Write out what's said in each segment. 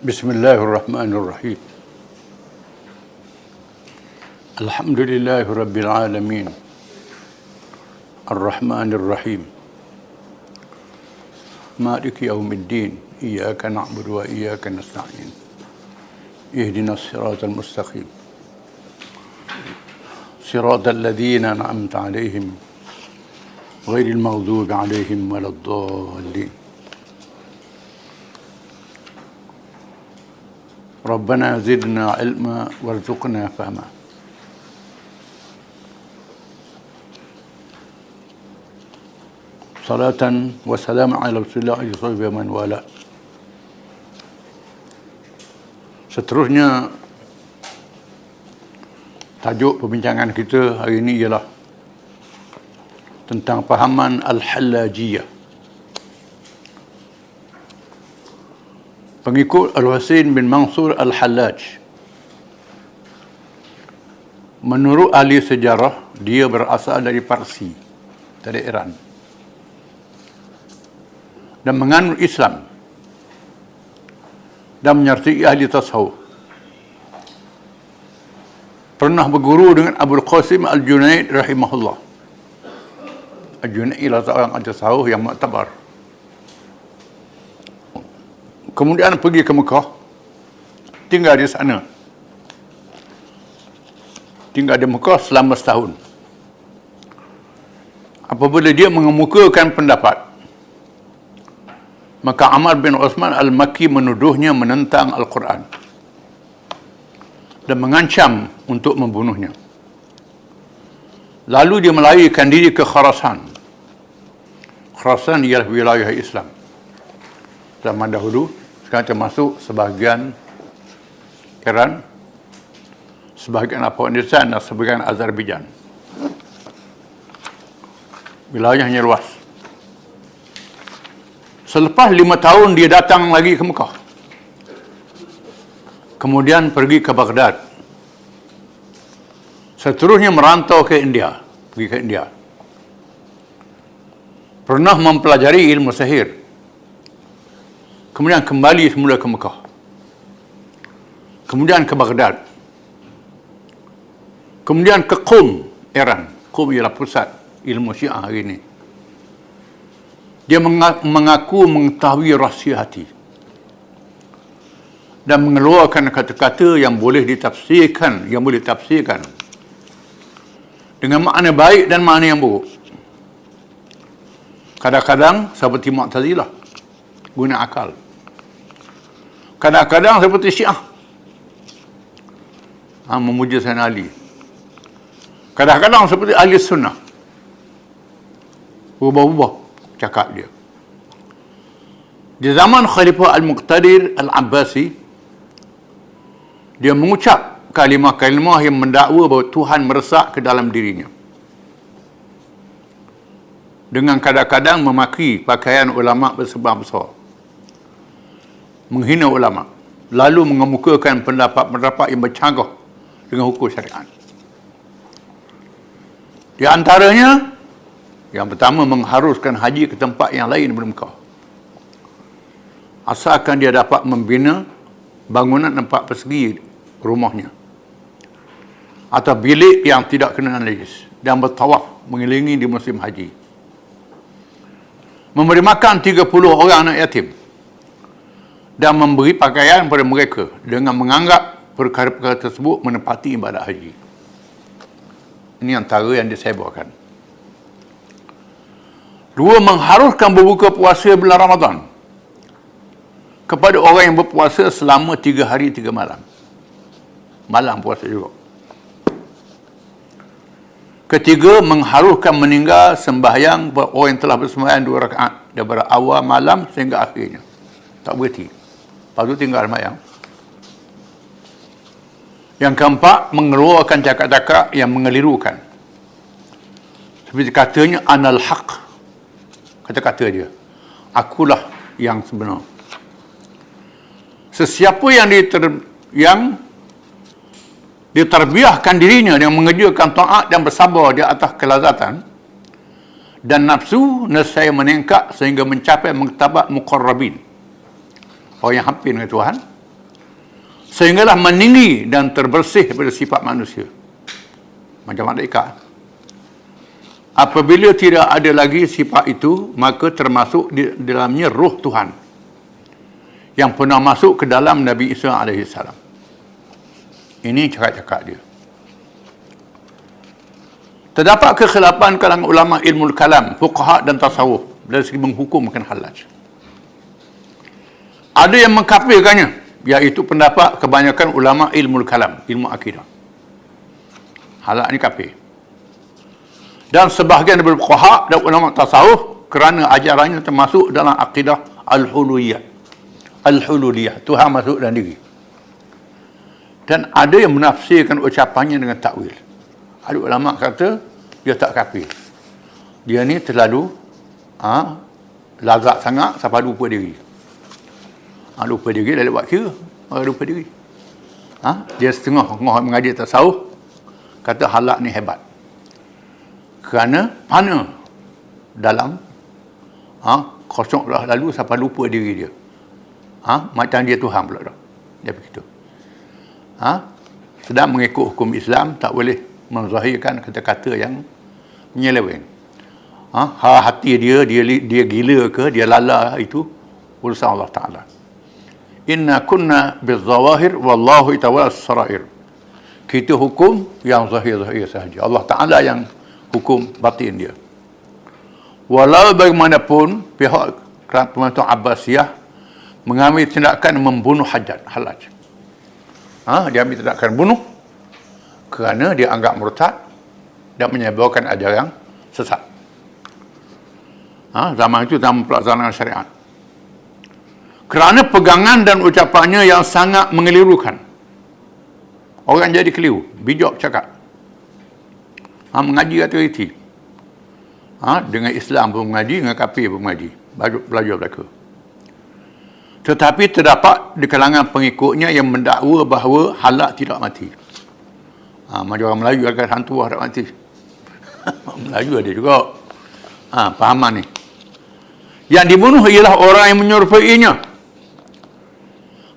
Bismillahirrahmanirrahim. Alhamdulillahi Rabbil Alamin. Ar-Rahmanir-Rahim. Maliki yaumiddin. Iyyaka na'budu wa iyyaka nasta'in. Ihdinas siratal mustaqim. Siratal ladzina an'amta 'alaihim ghairil maghdubi 'alaihim waladdallin. Rabbana zidna ilma warzuqna fahma. Salatan wa salam ala Rasulillah wa man wala. Seterusnya, tajuk perbincangan kita hari ini ialah tentang pahaman Al-Hallajiyah. Pengikut Al-Husain bin Mansur Al-Hallaj. Menurut ahli sejarah, dia berasal dari Parsi, dari Iran, dan menganut Islam dan menyertai ahli tasawuf. Pernah berguru dengan Abul Qasim Al-Junaid rahimahullah. Al-Junaid adalah seorang ahli tasawuf yang muktabar. Kemudian pergi ke Mekah, tinggal di sana. Tinggal di Mekah selama setahun. Apabila dia mengemukakan pendapat, maka Ammar bin Uthman Al-Makki menuduhnya menentang Al-Quran dan mengancam untuk membunuhnya. Lalu dia melarikan diri ke Khurasan. Khurasan ialah wilayah Islam zaman dahulu, sekarang termasuk sebahagian Iran, sebahagian Afghanistan dan sebahagian Azerbaijan. Wilayahnya luas. Selepas 5 tahun dia datang lagi ke Mekah. Kemudian pergi ke Baghdad. Seterusnya merantau ke India. Pergi ke India. Pernah mempelajari ilmu sihir. Kemudian kembali semula ke Mekah. Kemudian ke Baghdad. Kemudian ke Qum, Iran. Qum ialah pusat ilmu Syiah hari ini. Dia mengaku mengetahui rahsia hati dan mengeluarkan kata-kata yang boleh ditafsirkan, dengan makna baik dan makna yang buruk. Kadang-kadang seperti Mu'tazilah, guna akal. Kadang-kadang seperti Syiah, memuja Sayyidina Ali. Kadang-kadang seperti ahli sunnah, ubah-ubah cakap dia. Di zaman Khalifah Al-Muqtadir Al-Abbasi, dia mengucap kalimah-kalimah yang mendakwa bahawa Tuhan meresak ke dalam dirinya, dengan kadang-kadang memaki pakaian ulama besar-besar, menghina ulama, lalu mengemukakan pendapat-pendapat yang bercanggah dengan hukum syariat. Di antaranya, yang pertama, mengharuskan haji ke tempat yang lain daripada Mekah, asalkan dia dapat membina bangunan 4 persegi rumahnya atau bilik yang tidak kena najis, dan bertawaf mengelilingi di musim haji. Memberi makan 30 orang anak yatim dan memberi pakaian kepada mereka dengan menganggap perkara-perkara tersebut menepati ibadat haji. Ini antara yang disebarkan. 2. Mengharuskan berbuka puasa bulan Ramadan kepada orang yang berpuasa selama 3 hari 3 malam. Malam puasa juga. 3. Mengharuskan meninggal sembahyang orang yang telah bersembahyang 2 rakaat daripada awal malam sehingga akhirnya. Tak berhenti. Lepas tu tinggal sembahyang. Yang 4, mengeluarkan cakap-cakap yang mengelirukan. Seperti katanya, anal haq. Kata-kata dia, akulah yang sebenar. Sesiapa yang diterbiahkan dirinya dengan mengerjakan taat dan bersabar di atas kelazatan dan nafsu, nescaya meningkat sehingga mencapai martabat muqarrabin, orang yang hampir dengan Tuhan, sehinggalah meninggi dan terbersih daripada sifat manusia. Macam malaikat. Apabila tidak ada lagi sifat itu, maka termasuk di dalamnya roh Tuhan yang pernah masuk ke dalam Nabi Isa AS. Ini cakap-cakap dia. Terdapat kekhilapan kalangan ulama ilmu kalam, fuqaha dan tasawuf dari segi menghukumkan halaj. Ada yang mengkafirkannya, iaitu pendapat kebanyakan ulama ilmu kalam, ilmu akidah. Halak ni kafir. Dan sebahagian daripada fuqaha dan ulama tasawuf kerana ajarannya termasuk dalam akidah al-hululiyah. Al-hululiyah, Tuhan masuk dalam diri. Dan ada yang menafsirkan ucapannya dengan takwil. Ada ulama kata dia tak kafir. Dia ni terlalu lagak sangat sampai lupa diri. Lupa diri dah buat kira. Lupa diri. Dia setengah mengaji tasawuf, kata halak ni hebat. Kerana mana dalam kosong dah lalu sampai lupa diri dia. Macam dia Tuhan pula dah. Dia begitu. Sedang mengikut hukum Islam, tak boleh menzahirkan kata-kata yang menyeleweng. Hati dia gila ke, dia lala, itu urusan Allah Ta'ala. Inna kunna bizawahir wallahu itawala sarair. Kita hukum yang zahir-zahir sahaja. Allah Ta'ala yang hukum batin dia. Walau bagaimanapun pihak pemerintahan Abbasiyah mengambil tindakan membunuh halaj. Dia ambil tindakan bunuh kerana dia anggap murtad dan menyebarkan ajaran sesat. Zaman itu zaman pelaksanaan syariat. Kerana pegangan dan ucapannya yang sangat mengelirukan, orang jadi keliru, bijak cakap. Mengaji kata reti. Dengan Islam pun mengaji, dengan kafir pun mengaji. Belajar belaka. Tetapi terdapat di kalangan pengikutnya yang mendakwa bahawa halak tidak mati. Macam orang Melayu akan hantu tak mati. Melayu ada juga. Fahaman ni. Yang dibunuh ialah orang yang menyerupainya.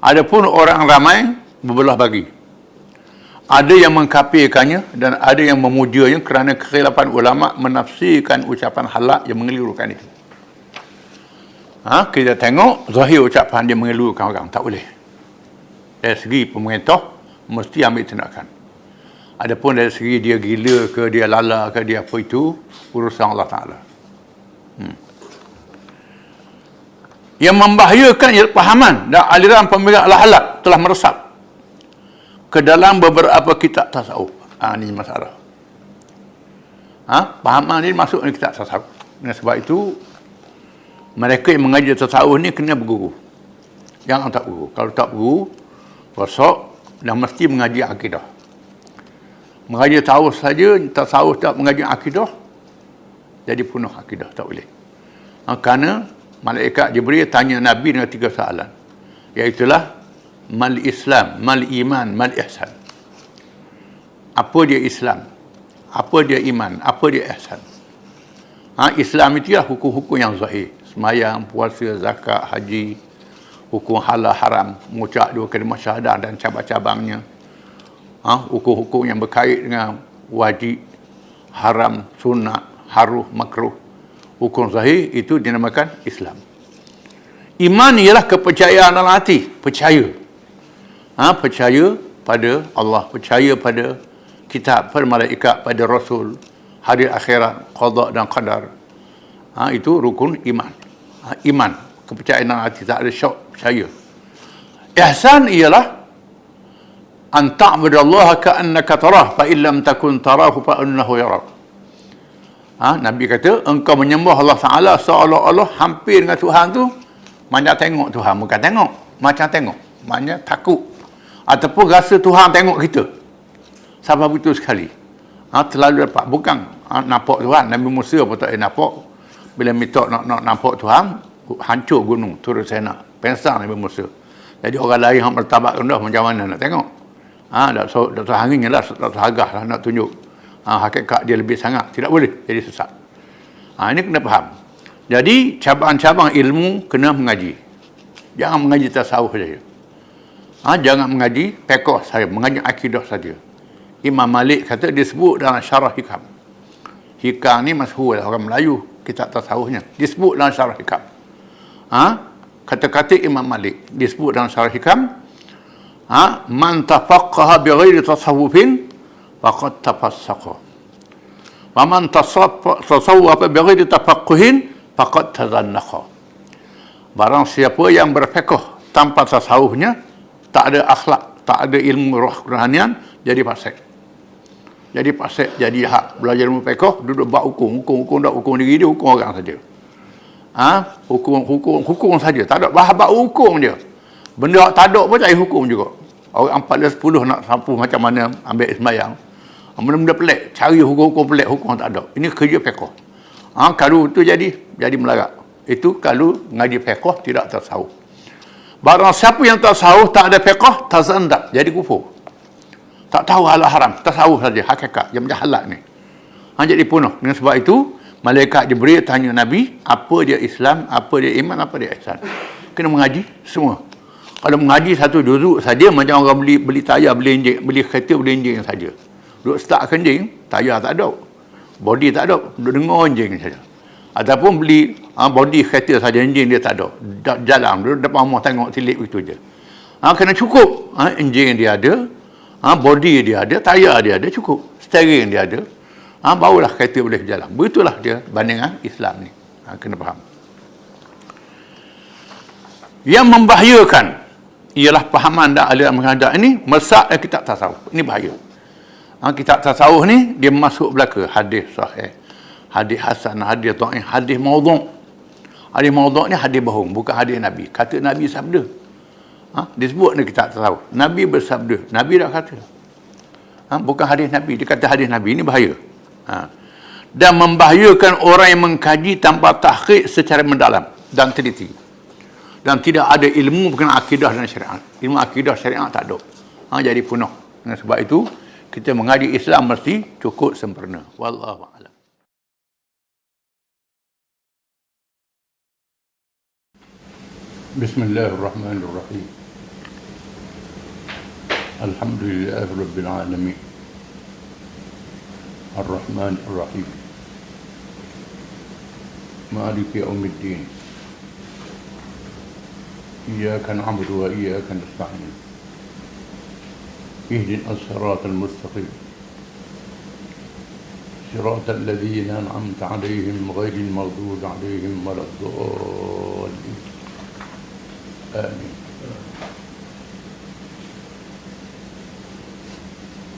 Adapun orang ramai berbelah bagi. Ada yang mengkafirkannya dan ada yang memujanya kerana kekhilapan ulama menafsirkan ucapan halak yang mengelirukan itu. Kita tengok zahir ucapan dia mengelurkan orang, tak boleh. Dari segi pemerintah mesti ambil tindakan. Adapun dari segi dia gila ke, dia lala ke, dia apa, itu urusan Allah Ta'ala. Yang membahayakan ialah pahaman dan aliran pemikiran al-halak telah meresap ke dalam beberapa kitab tasawuf. Ini masalah. Pahaman ini masuk dalam kitab tasawuf. Dan sebab itu mereka yang mengaji tasawuf ni kena berguru. Jangan tak berguru. Kalau tak berguru, rosak dan mesti mengaji akidah. Mengaji tasawuf saja, tasawuf tak mengaji akidah, jadi penuh akidah, tak boleh. Kerana malaikat Jibril tanya Nabi dengan 3 soalan. Iaitulah mal Islam, mal iman, mal ihsan. Apa dia Islam? Apa dia iman? Apa dia ihsan? Islam itu adalah hukum-hukum yang zahir. Semayang, puasa, zakat, haji, hukum halal haram, mengucap 2 kalimah syahadah dan cabang-cabangnya. Hukum-hukum yang berkait dengan wajib, haram, sunat, haruh, makruh. Hukum zahir itu dinamakan Islam. Iman ialah kepercayaan dalam hati, percaya. Percaya pada Allah, percaya pada kitab, pada malaikat, pada Rasul, hari akhirat, qada dan qadar. Itu rukun iman. Iman, kepercayaan dalam hati, tak ada syak, percaya. Ihsan ialah an ta'budallaha ka'annaka tarah fa illam takun tarahu fa innahu yarak. Nabi kata engkau menyembah Allah Ta'ala seolah-olah hampir dengan Tuhan tu macam tengok Tuhan, bukan tengok, macam tengok, maknanya takut ataupun rasa Tuhan tengok kita. Sampai begitu sekali. Terlalu dapat, bukan nampak Tuhan. Nabi Musa pun tak nampak. Bila minta nak nampak Tuhan, hancur gunung, turun sana, pensang Nabi Musa. Jadi orang lain yang bertabak rendah macam mana nak tengok? Dr. Hangin lah, Dr. Hagah lah nak tunjuk hakikat dia lebih sangat. Tidak boleh jadi sesat. Ini kena faham. Jadi cabang-cabang ilmu kena mengaji. Jangan mengaji tasawuf saja. Jangan mengaji fiqh saja, mengaji akidah saja. Imam Malik kata disebut dalam syarah hikam. Hikam ni masyhur orang Melayu, kitab tasawufnya. Disebut dalam syarah hikam. Kata-kata Imam Malik disebut dalam syarah hikam. Man tafaqqaha bighairi tasawufin faqad tafassaqa. Wa man tasawwafa bighairi tafaqquhin faqad tazannaqa. Barang siapa yang berfiqh tanpa tasawufnya, tak ada akhlak, tak ada ilmu rohanian, jadi fasik. Jadi fasik, jadi jahat. Belajar ilmu fiqh, duduk buat hukum tak hukum diri dia, hukum orang saja. Hukum saja, tak ada bahas hukum je. Benda tak ada pun cari hukum juga. Orang 14-10 nak sapu macam mana ambil sembahyang. Benda-benda pelik, cari hukum-hukum pelik, hukum tak ada. Ini kerja fiqh. Kalau itu jadi melarat. Itu kalau ngaji fiqh tidak tasawuf. Barang siapa yang tasawuf tak ada fiqh, tazandak, jadi kufur. Tak tahu halal haram, tasawuf saja, hakikat, yang jahalat ni. Jadi punah. Dengan sebab itu, malaikat Jibril tanya Nabi, apa dia Islam, apa dia iman, apa dia ihsan. Kena mengaji semua. Kalau mengaji satu juzuk saja, macam orang beli tayar, beli enjin, beli kereta, beli enjin saja. Duduk start enjin, tayar tak ada. Body tak ada, duduk dengar enjin saja. Ataupun beli body kereta saja, enjin dia tak ada. Jalan, duduk depan rumah tengok silip itu je. Kena cukup. Enjin dia ada, body dia ada, tayar dia ada, cukup. Steering dia ada. Barulah kereta boleh berjalan. Begitulah dia bandingan Islam ni. Kena faham. Yang membahayakan ialah pahaman dan aliran menghadap ini mesak kitab tasawuf. Ini bahaya. Kitab tasawuf ni dia masuk belaka hadis sahih, hadis hasan, hadis dhaif, hadis maudhu'. Hadis maudhu' ni hadis bohong, bukan hadis Nabi. Kata Nabi sabda. Disebut ni kitab tasawuf. Nabi bersabda. Nabi dah kata. Bukan hadis Nabi. Dia kata hadis Nabi. Ini bahaya. Dan membahayakan orang yang mengkaji tanpa tahqiq secara mendalam dan teliti. Dan tidak ada ilmu berkenaan akidah dan syariat. Ilmu akidah syariat tak ada. Jadi punah. Dengan sebab itu, kita mengaji Islam mesti cukup sempurna. Wallahu a'lam. Bismillahirrahmanirrahim. Alhamdulillah Rabbil Alamin. Ar-Rahman Ar-Rahim. Maliki Yawmiddin. إياك نعبد وإياك نستعين اهدنا الصراط المستقيم صراط الذين أنعمت عليهم غير المغضوب عليهم ولا الضالين آمين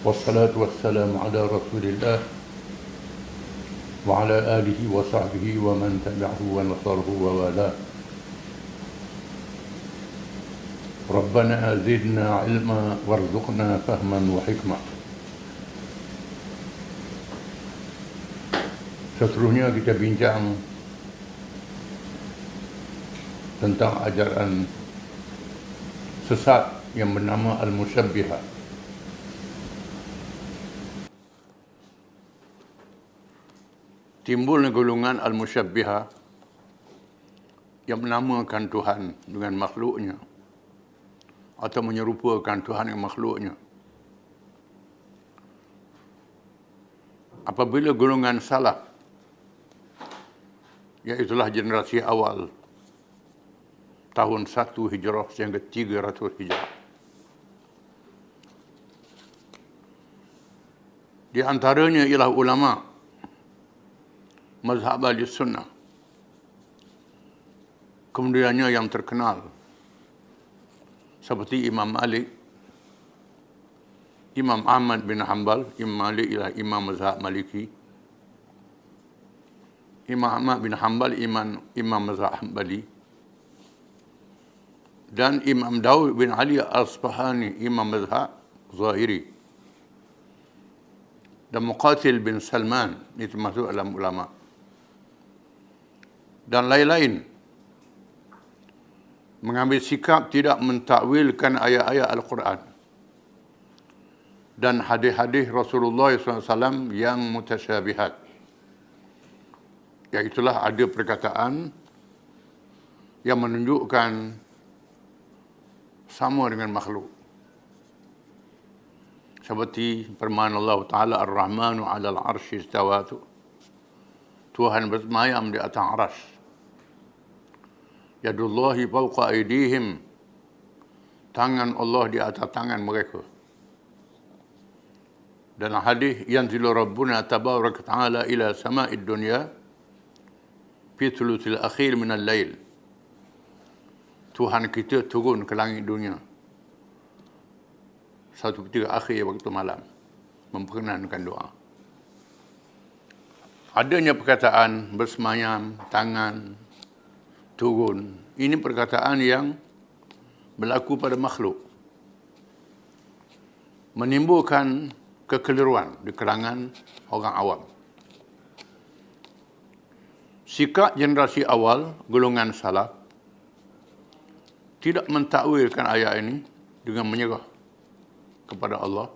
والصلاة والسلام على رسول الله وعلى آله وصحبه ومن تبعه ونصره ووالاه ربنا زدنا علما وارزقنا فهما وحكمة. Seterusnya kita bincang tentang ajaran sesat yang bernama Al-Musyabbihah. Timbul golongan Al-Musyabbihah yang menamakan Tuhan dengan makhluknya atau menyerupakan Tuhan dengan makhluknya. Apabila golongan salaf, iaitulah generasi awal tahun 1 Hijrah sehingga 300 Hijrah, di antaranya ialah ulama mazhab Ahlussunnah, kemudiannya yang terkenal seperti Imam Malik, Imam Ahmad bin Hanbal. Imam Malik ialah imam mazhab Maliki. Imam Ahmad bin Hanbal imam mazhab Hanbali. Dan Imam Daud bin Ali Al-Asbahani imam mazhab Zahiri. Dan Muqatil bin Salman itu termasuk dalam ulama. Dan lain-lain mengambil sikap tidak mentakwilkan ayat-ayat Al-Quran dan hadis-hadis Rasulullah SAW yang mutasyabihat. Iaitulah ada perkataan yang menunjukkan sama dengan makhluk. Seperti firman Allah Ta'ala, Ar-Rahmanu 'alal 'arsy istawa tu. Tuhan bersemayam di atas arsy. Yadullahi fawqa aydihim. Tangan Allah di atas tangan mereka. Dan hadis, yanzilu Rabbuna tabaraka ta'ala ila sama'id dunya fi thuluthil akhir min al-lail. Tuhan kita turun ke langit dunia 1/3 akhir waktu malam, memperkenankan doa. Adanya perkataan bersemayam, tangan, turun. Ini perkataan yang berlaku pada makhluk. Menimbulkan kekeliruan di kalangan orang awam. Sikap generasi awal, golongan salaf, tidak mentakwilkan ayat ini dengan menyerah kepada Allah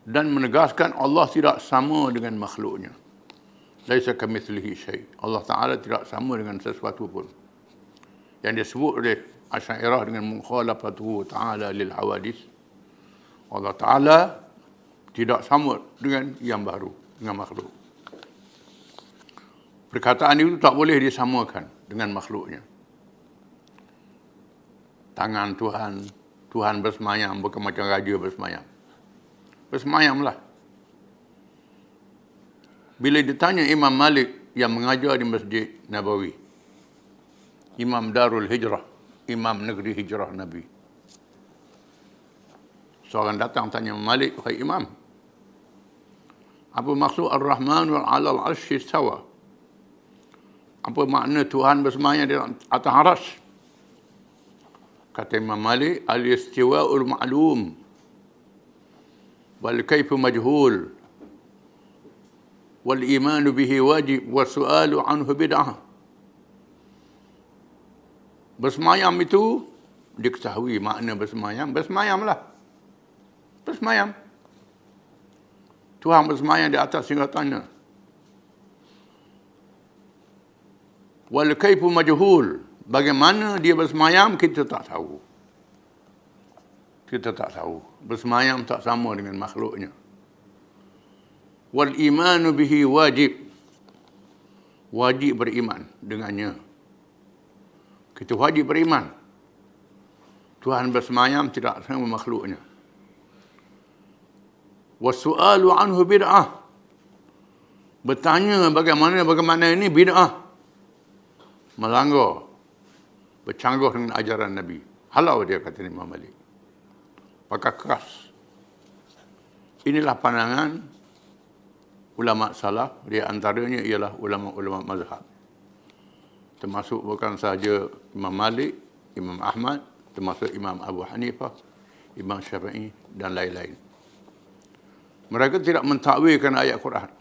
dan menegaskan Allah tidak sama dengan makhluknya. Laisa kamitslihi syai'. Allah Ta'ala tidak sama dengan sesuatu pun. Yang disebut oleh Asy'ariyah dengan mukhalafatuhu ta'ala lil hawadis. Allah Ta'ala tidak sama dengan yang baru, dengan makhluk. Perkataan itu tak boleh disamakan dengan makhluknya. Tangan Tuhan, Tuhan bersemayam, bukan macam raja bersemayam. Bersemayamlah. Bila ditanya Imam Malik yang mengajar di Masjid Nabawi, Imam Darul Hijrah, Imam Negeri Hijrah Nabi. Seorang datang tanya Imam Malik, "Wahai Imam, apa maksud Ar-Rahman wal 'alal 'arsy istawa? Apa makna Tuhan bersemayam di atas arsy?" Kata Imam Malik, "Al-istiwa'ul ma'lum wal kaifu majhul wal imanu bihi wajib wa su'alu anhu bid'ah." Bersemayam itu diketahui makna bersemayam. Bersemayamlah. Bersemayam. Tuhan bersemayam di atas singgatannya. Wal kaifu majhul. Bagaimana dia bersemayam, kita tak tahu. Kita tak tahu. Bersemayam tak sama dengan makhluknya. Wal imanu bihi wajib. Wajib beriman dengannya. Kita wajib beriman. Tuhan bersemayam tidak sama makhluknya. Wasu'alu anhu bid'ah. Bertanya bagaimana ini bid'ah. Melanggar. Bercanggah dengan ajaran Nabi. Halau dia, kata Imam Malik. Pakai keras. Inilah pandangan ulama salaf. Di antaranya ialah ulama-ulama mazhab. Termasuk bukan sahaja Imam Malik, Imam Ahmad, termasuk Imam Abu Hanifah, Imam Syafi'i dan lain-lain. Mereka tidak mentakwilkan ayat Quran.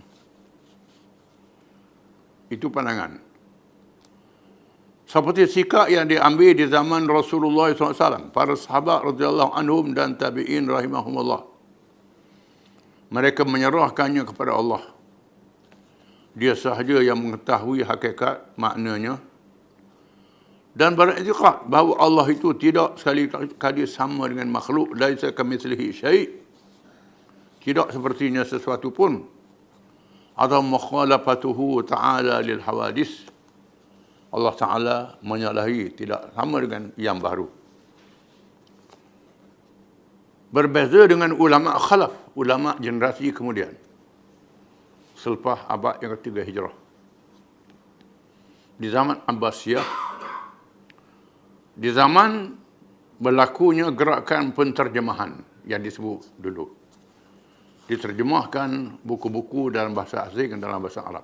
Itu pandangan. Seperti sikap yang diambil di zaman Rasulullah SAW, para sahabat radhiyallahu anhum dan tabi'in rahimahumullah. Mereka menyerahkannya kepada Allah. Dia sahaja yang mengetahui hakikat maknanya dan beriktikad bahawa Allah itu tidak sekali-kali sama dengan makhluk. Laisa kamitslihi syai'. Tidak sepertinya sesuatu pun. Atau mukhalafatuhu ta'ala lil hawadis. Allah Ta'ala menyalahi, tidak sama dengan yang baru. Berbeza dengan ulama khalaf, ulama generasi kemudian. Selepas abad yang ketiga Hijrah. Di zaman Abbasiyah, di zaman berlakunya gerakan penterjemahan yang disebut dulu. Diterjemahkan buku-buku dalam bahasa asing dan dalam bahasa Arab.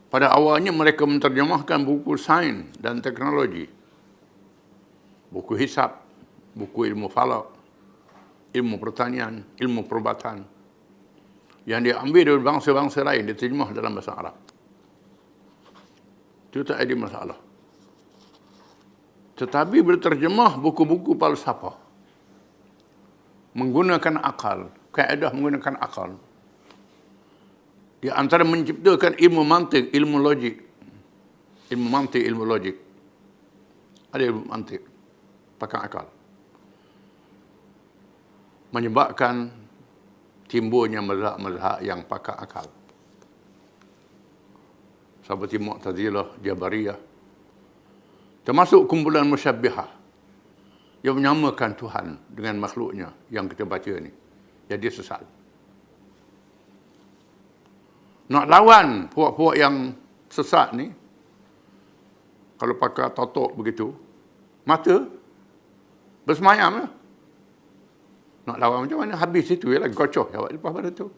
Pada awalnya mereka menterjemahkan buku sains dan teknologi, buku hisab, buku ilmu falak, ilmu pertanian, ilmu perubatan, yang diambil dari bangsa-bangsa lain, diterjemah dalam bahasa Arab. Itu tak ada masalah. Tetapi berterjemah buku-buku falsafah, menggunakan akal, kaedah menggunakan akal. Di antara menciptakan ilmu mantik, ilmu logik. Ilmu mantik, ilmu logik. Ada ilmu mantik. Pakai akal. menyebabkan timbulnya mazhab-mazhab yang pakar akal. Seperti Mu'tazilah, Jabariyah. Termasuk kumpulan musyabbihah yang menyamakan Tuhan dengan makhluknya yang kita baca ni. Jadi sesat. Nak lawan puak-puak yang sesat ni, kalau pakai totok begitu, mata bersemayam lah. Nak lawan macam mana? Habis itu ialah gocoh jawab lepas pada tu.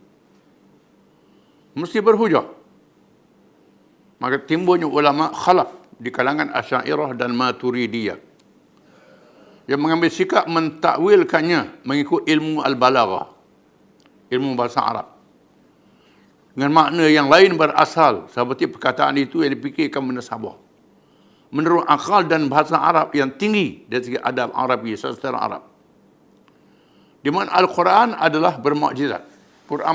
Mesti berhujah. Maka timbulnya ulama khalaf di kalangan Asy'ariyah dan Maturidiyah yang mengambil sikap mentakwilkannya mengikut ilmu al-balaghah, ilmu bahasa Arab, dengan makna yang lain berasal seperti perkataan itu yang dipikirkan munasabah menurut akal dan bahasa Arab yang tinggi dari segi adab Arabi, sastra Arab, di mana Al-Quran adalah bermukjizat. Quran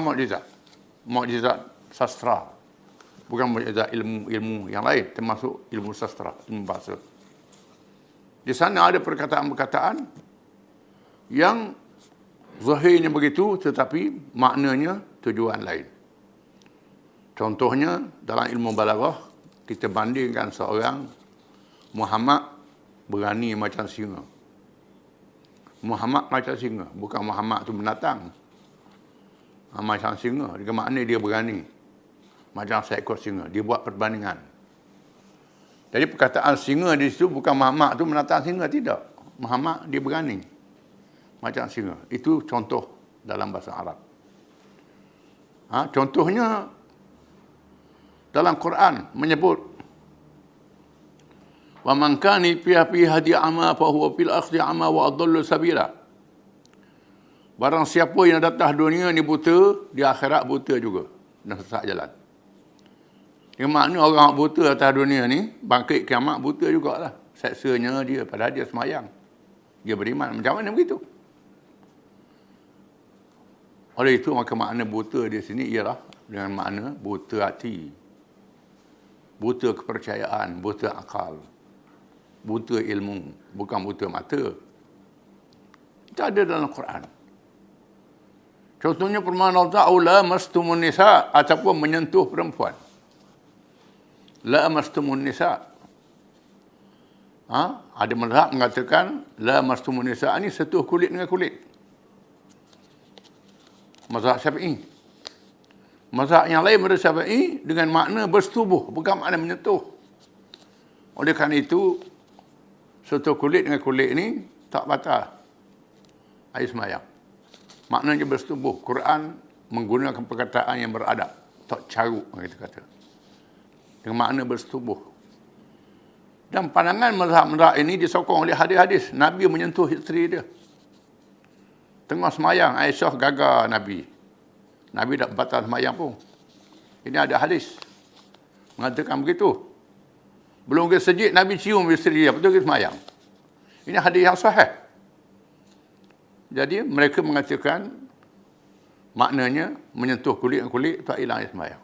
mukjizat sastra, bukan mukjizat ilmu yang lain, termasuk ilmu sastra, ilmu bahasa. Di sana ada perkataan-perkataan yang zahirnya begitu tetapi maknanya tujuan lain. Contohnya dalam ilmu balaghah, kita bandingkan seorang Muhammad berani macam singa. Muhammad macam singa, bukan Muhammad tu binatang. Macam singa, dengan makna dia berani. Macam seekor singa, dia buat perbandingan. Jadi perkataan singa di situ bukan Muhammad tu binatang singa, tidak. Muhammad dia berani macam singa. Itu contoh dalam bahasa Arab. Contohnya dalam Quran menyebut wa man kana fi hadi ama fa huwa fil akhdi ama wa adallu sabila. Barang siapa yang datang dunia ni buta, di akhirat buta juga dan sesat jalan. Yang makna orang buta atas dunia ni bangkit kiamat buta jugalah. Seksanya dia padahal dia semayang. Dia beriman. Macam mana begitu? Oleh itu maka makna buta di sini ialah dengan makna buta hati, buta kepercayaan, buta akal, buta ilmu, bukan buta mata. Itu ada dalam Quran. Contohnya firman Allah Ta'ala mastumun nisa, ataupun menyentuh perempuan. La mastumun nisa. Ada mazhab mengatakan la mastumun nisa ni sentuh kulit dengan kulit. Mazhab Syafi'i. Mazhab yang lain pada Syafi'i dengan makna bersetubuh, bukan makna menyentuh. Oleh kerana itu, sentuh kulit dengan kulit ni tak batal air semayang. Maknanya bersetubuh. Quran menggunakan perkataan yang beradab, tak caruk kita kata. Dengan makna bersetubuh. Dan pandangan mazhab-mazhab ini disokong oleh hadis-hadis. Nabi menyentuh isteri dia. Tengah semayang, Aisyah gagal Nabi. Nabi tak batal semayang pun. Ini ada hadis mengatakan begitu. Belum ke sejid, Nabi cium isteri dia, betul ke semayang. Ini hadis yang sahih. Jadi mereka mengatakan maknanya menyentuh kulit dengan kulit tak hilang air semayang.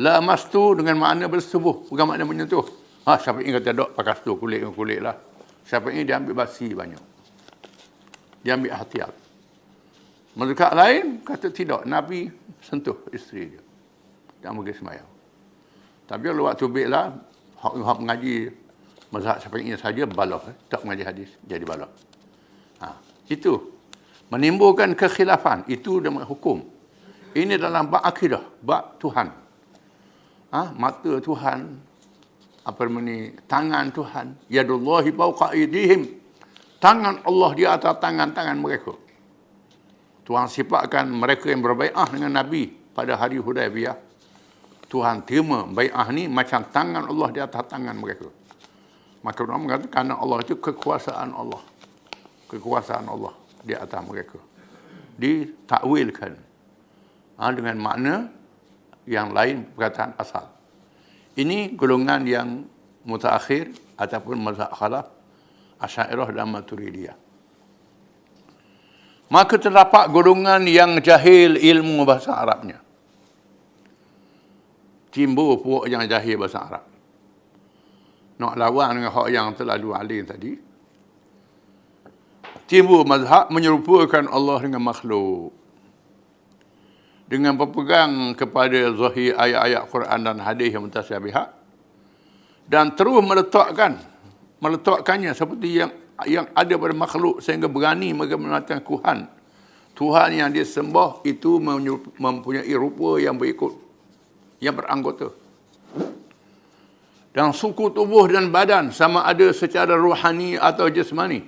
La mastu dengan makna bersetubuh, bukan makna menyentuh. Syafi'i kata dok pakai setuh kulit dengan kulit lah. Syafi'i dia ambil basi banyak. Dia ambil hatiat. Mazhab lain kata tidak, Nabi sentuh isteri dia dan pergi semayang. Tapi kalau waktu bila hak mengaji mazhab Syafi'i saja balah, tak mengaji hadis jadi balah. Itu menimbulkan kekhilafan. Itu dalam hukum. Ini dalam bab akidah, bab Tuhan. Mata Tuhan, tangan Tuhan, yadullahi fawqa aydihim. Tangan Allah di atas tangan-tangan mereka. Tuhan sifatkan mereka yang berbai'ah dengan Nabi pada hari Hudaybiyah. Tuhan terima bai'ah ni macam tangan Allah di atas tangan mereka. Maka orang mengatakan Allah itu kekuasaan Allah. Kekuasaan Allah di atas mereka. Ditakwilkan dengan makna yang lain perkataan asal. Ini golongan yang mutaakhir ataupun mazhab khalaf, Asy'ariyah dan Maturidiyah. Maka terdapat golongan yang jahil ilmu bahasa Arabnya. Timbul puak yang jahil bahasa Arab. Nak lawan dengan hak yang terlalu alim tadi. timbul mazhab menyerupakan Allah dengan makhluk. Dengan berpegang kepada zahir ayat-ayat Quran dan hadis yang mutasyabihat dan terus meletakkannya seperti yang ada pada makhluk sehingga berani mereka mengatakan Tuhan yang disembah itu mempunyai rupa yang berikut, yang beranggota. Dan suku tubuh dan badan sama ada secara rohani atau jasmani.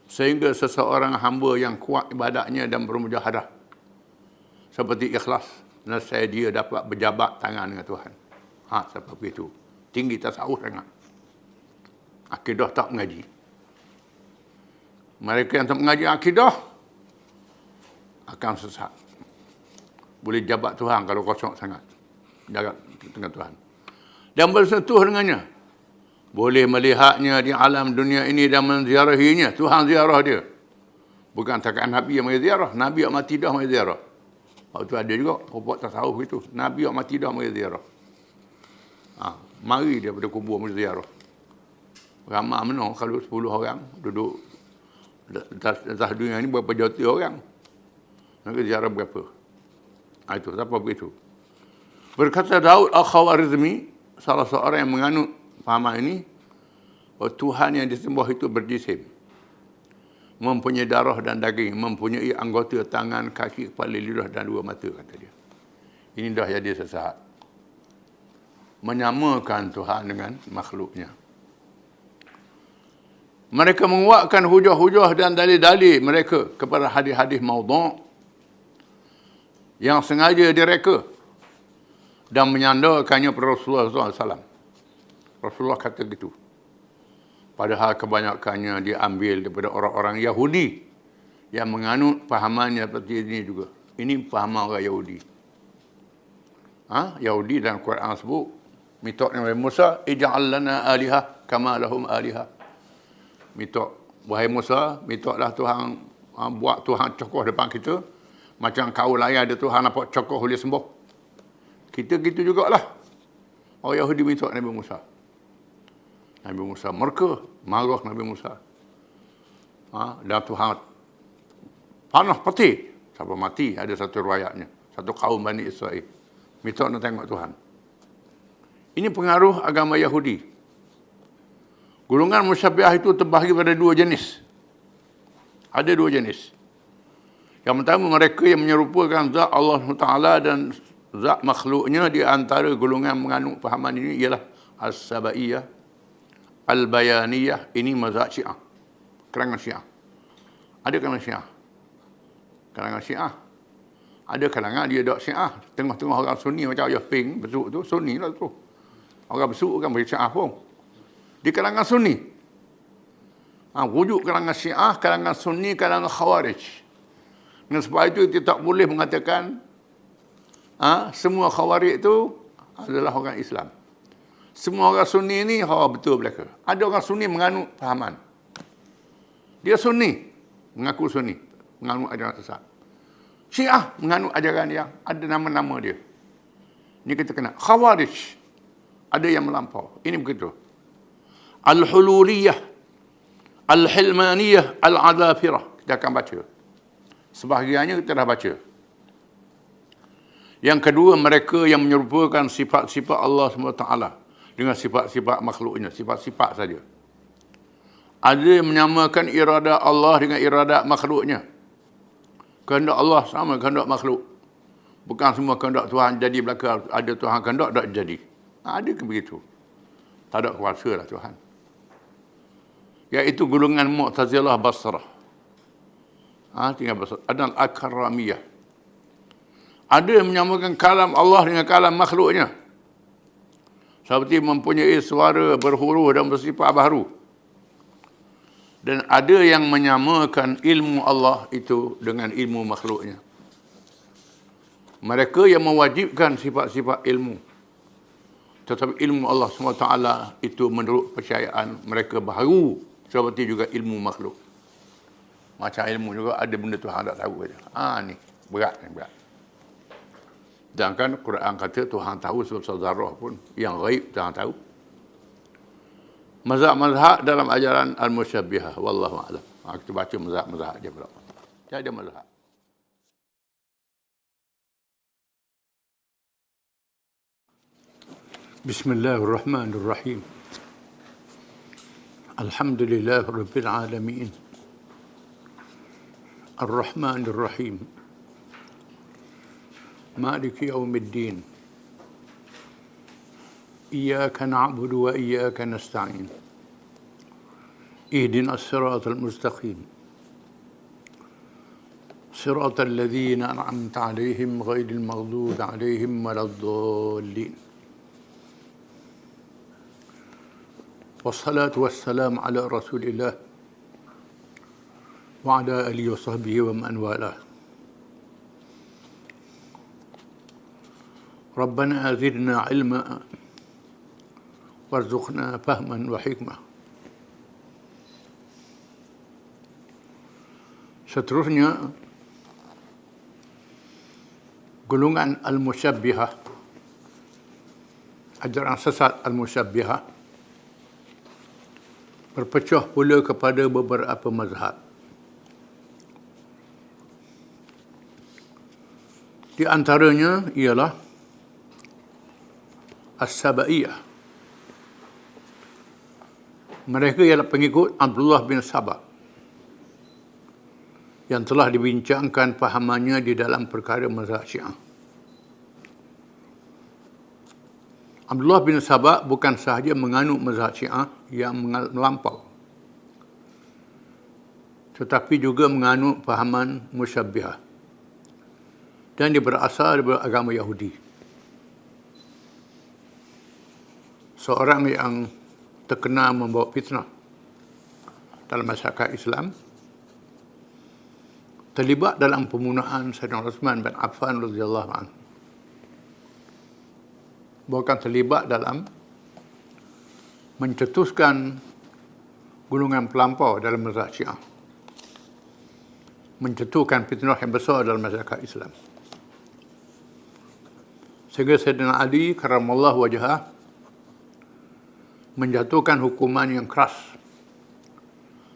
Sehingga seseorang hamba yang kuat ibadatnya dan bermujahadah seperti ikhlas, nescaya dia dapat berjabat tangan dengan Tuhan. Seperti itu. Tinggi tasawuf sangat. Akidah tak mengaji. Mereka yang tak mengaji akidah akan sesat. Boleh jabat Tuhan kalau kosong sangat. Jaga dengan Tuhan. Dan bersentuh dengannya. Boleh melihatnya di alam dunia ini dan menziarahinya. Tuhan ziarah dia. Bukan takat Nabi yang mari ziarah. Nabi yang mati dah mari ziarah. Waktu ada juga pokok tasawuf itu. Nabi yang mati dah mari ziarah. Mari dia pada kubur mari ziarah. Ramai mana kalau 10 orang duduk atas dunia ini berapa juta orang. Mereka ziarah berapa? Itu siapa begitu. Berkata Daud Al-Khawarizmi, salah seorang yang menganut fahaman ini, bahawa Tuhan yang disembah itu berjisim, mempunyai darah dan daging, mempunyai anggota tangan, kaki, kepala, lidah dan 2 mata, kata dia. Ini dah jadi sesat. Menyamakan Tuhan dengan makhluknya. Mereka menguatkan hujah-hujah dan dalil-dalil mereka kepada hadis-hadis maudhu' yang sengaja direka dan menyandarkannya pada Rasulullah SAW. Rasulullah kata gitu. Padahal kebanyakannya diambil daripada orang-orang Yahudi yang menganut fahamannya seperti ini juga. Ini fahaman orang Yahudi. Yahudi dalam Quran sebut, mitok Nabi Musa, ij'al lana alihah kama lahum alihah. Mitok, wahai Musa, mitoklah Tuhan, buat Tuhan cokoh depan kita. Macam kau layan ada Tuhan nampak cokoh boleh sembuh. Kita gitu jugalah. Orang Yahudi mitok Nabi Musa. Nabi Musa murka, marah Nabi Musa. Dan Tuhan panah peti sampai mati. Ada satu riwayatnya. Satu kaum Bani Israel. Minta nak tengok Tuhan. Ini pengaruh agama Yahudi. Golongan musyabbihah itu terbahagi pada 2 jenis. Ada 2 jenis. Yang pertama, mereka yang menyerupakan zat Allah Taala dan zat makhluknya. Di antara golongan menganut fahaman ini ialah As-Sabaiyah, Al-Bayaniyah. Ini mazhab Syiah. Kalangan Syiah. Ada kalangan Syiah. Kalangan Syiah. Ada kalangan dia tak Syiah. Tengah-tengah orang Sunni macam Ayah Ping besuk tu. Sunni lah tu. Orang besuk kan boleh Syiah pun. Di kalangan Sunni. Wujud kalangan Syiah, kalangan Sunni, kalangan Khawarij. Dan sebab itu kita tak boleh mengatakan semua Khawarij itu adalah orang Islam. Semua orang Sunni ini betul mereka. Ada orang Sunni menganut fahaman. Dia Sunni, mengaku Sunni, menganut ajaran sesat. Syiah menganut ajaran yang ada nama-nama dia. Ini kita kena. Khawarij, ada yang melampau. Ini begitu. Al-Hululiyah, Al-Hilmaniyah, Al-Adhafirah. Kita akan baca. Sebahagiannya kita dah baca. Yang kedua, mereka yang menyerupakan sifat-sifat Allah SWT dengan sifat-sifat makhluknya. Sifat-sifat saja. Ada yang menyamakan iradat Allah dengan iradat makhluknya. Kehendak Allah sama kehendak makhluk. Bukan semua kehendak Tuhan jadi belaka. Ada Tuhan kehendak tak jadi. Ada ke begitu? Tak ada kuasa lah Tuhan. Iaitu golongan Mu'tazilah Basrah. Tinggal Basrah. Ada Al-Karamiyah. Ada yang menyamakan kalam Allah dengan kalam makhluknya. Seperti mempunyai suara berhuruf dan bersifat baharu. Dan ada yang menyamakan ilmu Allah itu dengan ilmu makhluknya. Mereka yang mewajibkan sifat-sifat ilmu. Tetapi ilmu Allah SWT itu menurut percayaan mereka baharu. Seperti juga ilmu makhluk. Macam ilmu juga ada benda Tuhan tak tahu. Ni berat. Sedangkan Quran kata Tuhan tahu sebab zarah pun. Yang ghaib Tuhan tahu. Mazhab dalam ajaran Al-Musyabbihah. Wallahu a'lam. Kita baca mazhab dia pula. Dia ada mazhab. Bismillahirrahmanirrahim. Alhamdulillah Rabbil Alamin. Ar-Rahmanir-Rahim. Maliki Yawmiddin. Iyyaka na'budu wa iyyaka nasta'in. Ihdinas siratal mustaqim. Siratal ladzina an'amta 'alaihim ghairil maghdubi 'alaihim waladdallin. Wassalatu wassalamu ala Rasulillah wa ala alihi wa sahbihi wa man walah. Rabbana zidna ilma warzuqna fahman wa hikmah. Seterusnya, golongan al-musyabbihah, ajaran sesat al-musyabbihah, berpecah pula kepada beberapa mazhab. Di antaranya ialah As-Sabaiyah. Mereka ialah pengikut Abdullah bin Sabah yang telah dibincangkan pahamannya di dalam perkara mazhab Syiah. Abdullah bin Sabah bukan sahaja menganut mazhab Syiah yang melampau, tetapi juga menganut pahaman musyabbihah, dan dia berasal dari agama Yahudi. Seorang yang terkenal membawa fitnah dalam masyarakat Islam, terlibat dalam pembunuhan Sayyidina Uthman bin Affan radhiyallahu anhu. Bukan terlibat dalam mencetuskan golongan pelampau dalam mazhab Syiah, mencetuskan fitnah yang besar dalam masyarakat Islam. Sehingga Sayyidina Ali karamallahu wajhah menjatuhkan hukuman yang keras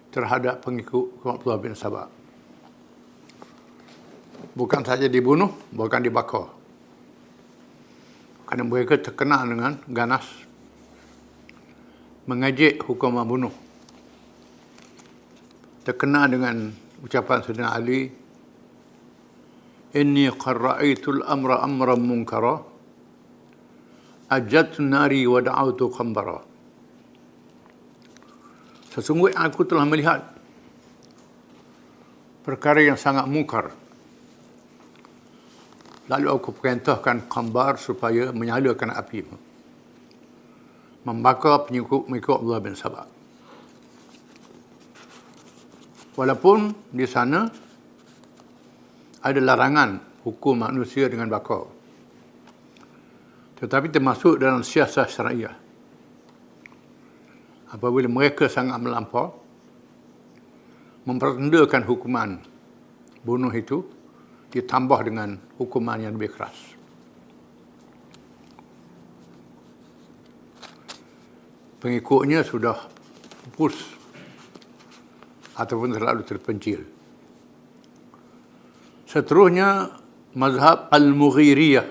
terhadap pengikut Abdullah bin Sabah. Bukan saja dibunuh, bahkan dibakar. Kerana mereka terkenal dengan ganas mengejek hukuman bunuh. Terkenal dengan ucapan Sayyidina Ali, "Inni qarra'aitul amra amran munkara, ajat nari wa da'autu khambara." Sesungguhnya aku telah melihat perkara yang sangat mungkar, lalu aku perintahkan khambar supaya menyalakan api, membakar pengikut Abdullah bin Sabah. Walaupun di sana ada larangan hukum manusia dengan bakar, tetapi termasuk dalam siasat syariah. Apabila mereka sangat melampau, memperrendakan hukuman bunuh itu, ditambah dengan hukuman yang lebih keras. Pengikutnya sudah pupus ataupun terlalu terpencil. Seterusnya, mazhab Al-Mughiriyah.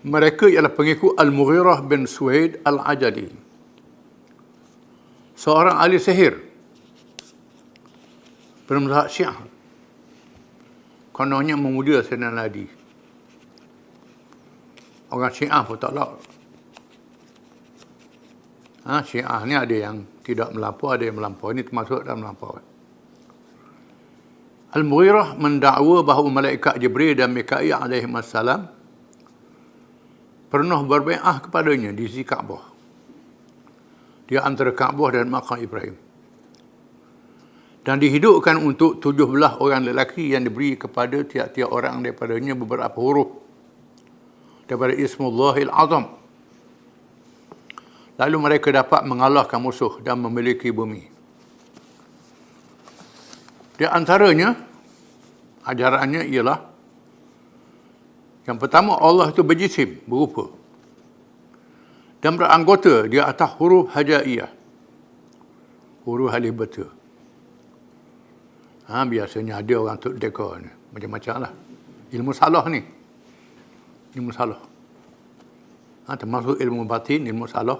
Mereka ialah pengikut Al-Mughirah bin Suwaid Al-Ajali, seorang ahli sihir bermazhab Syiah. Kononnya memuja Sayyidina Ali. Orang Syiah pun tak laut. Syiah ni ada yang tidak melampau, ada yang melampau. Ini termasuk dalam melampau. Al-Mughirah mendakwa bahawa malaikat Jibril dan Mikail alaihissalam pernah berbai'ah kepadanya di sisi Kaabah, di antara Kaabah dan Maqam Ibrahim, dan dihidupkan untuk 17 orang lelaki yang diberi kepada tiap-tiap orang daripadanya beberapa huruf daripada Ismullahil Azam. Lalu mereka dapat mengalahkan musuh dan memiliki bumi. Di antaranya, ajarannya ialah, yang pertama, Allah itu berjisim, berupa, dan beranggota di atas huruf hajaiyah. huruf alif betul. Biasanya ada orang untuk dekor ni. Macam-macam lah. Ilmu salah ni. Ilmu salah. Termasuk ilmu batin, ilmu salah.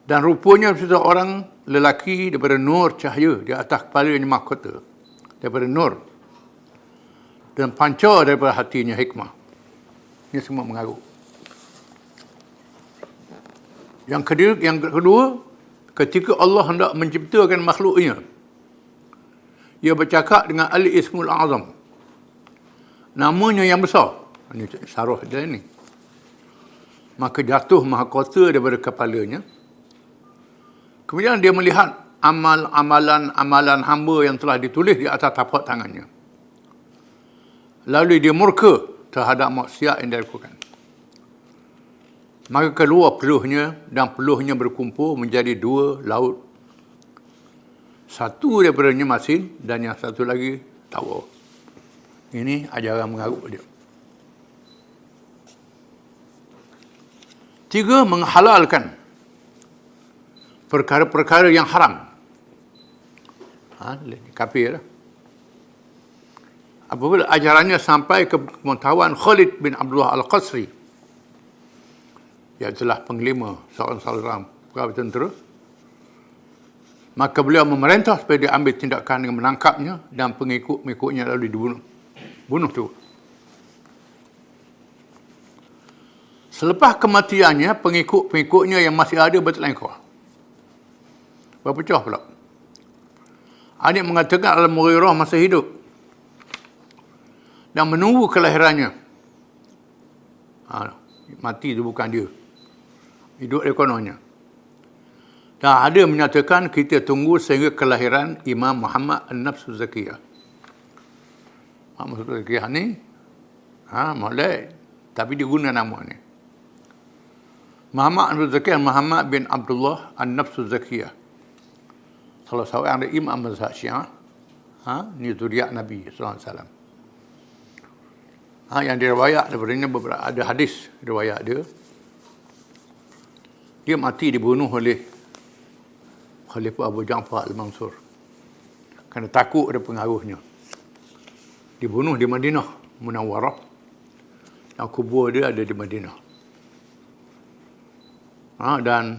Dan rupanya seseorang lelaki daripada nur cahaya di atas kepalanya mahkota. Daripada nur. Dan pancar daripada hatinya hikmah. Ini semua mengaruh. Yang kedua, ketika Allah hendak menciptakan makhluknya, ia bercakap dengan Al-Ismul Azam. Namanya yang besar. Ini syarah dia ni. Maka jatuh mahkota daripada kepalanya. Kemudian dia melihat amalan hamba yang telah ditulis di atas tapak tangannya. Lalu dia murka terhadap maksiat yang dia lakukan. Maka keluar peluhnya dan peluhnya berkumpul menjadi 2 laut. Satu daripadanya masin dan yang satu lagi tawa. Ini ajaran mengarut dia. 3, menghalalkan perkara-perkara yang haram. Kafir lah. Apabila ajarannya sampai ke pengetahuan Khalid bin Abdullah Al-Qasri, iaitulah penglima seorang pegawai tentera, maka beliau memerintah supaya dia ambil tindakan dengan menangkapnya dan pengikut-pengikutnya lalu dibunuh. Bunuh tu. Selepas kematiannya, pengikut-pengikutnya yang masih ada bertelengkar. Berpecah pula. Adik mengatakan Al-Mughirah masih hidup dan menunggu kelahirannya. Mati itu bukan dia. Hidup dia kononnya. Dan ada menyatakan kita tunggu sehingga kelahiran Imam Muhammad An-Nafsu Zakiyah. Muhammad Zakiyah ni, molek, tapi dia guna nama ni. Muhammad An-Nafsu Zakiyah, Muhammad bin Abdullah An-Nafsu Zakiyah. Salah seorang dari Imam Mazhab Syiah, ni zuriat Nabi SAW. Yang diriwayat daripadanya beberapa ada hadis riwayat dia. Dia mati dibunuh oleh Khalifah Abu Ja'far Al-Mansur. Kerana takut ada pengaruhnya. Dibunuh di Madinah Munawwarah. Dan kubur dia ada di Madinah. Dan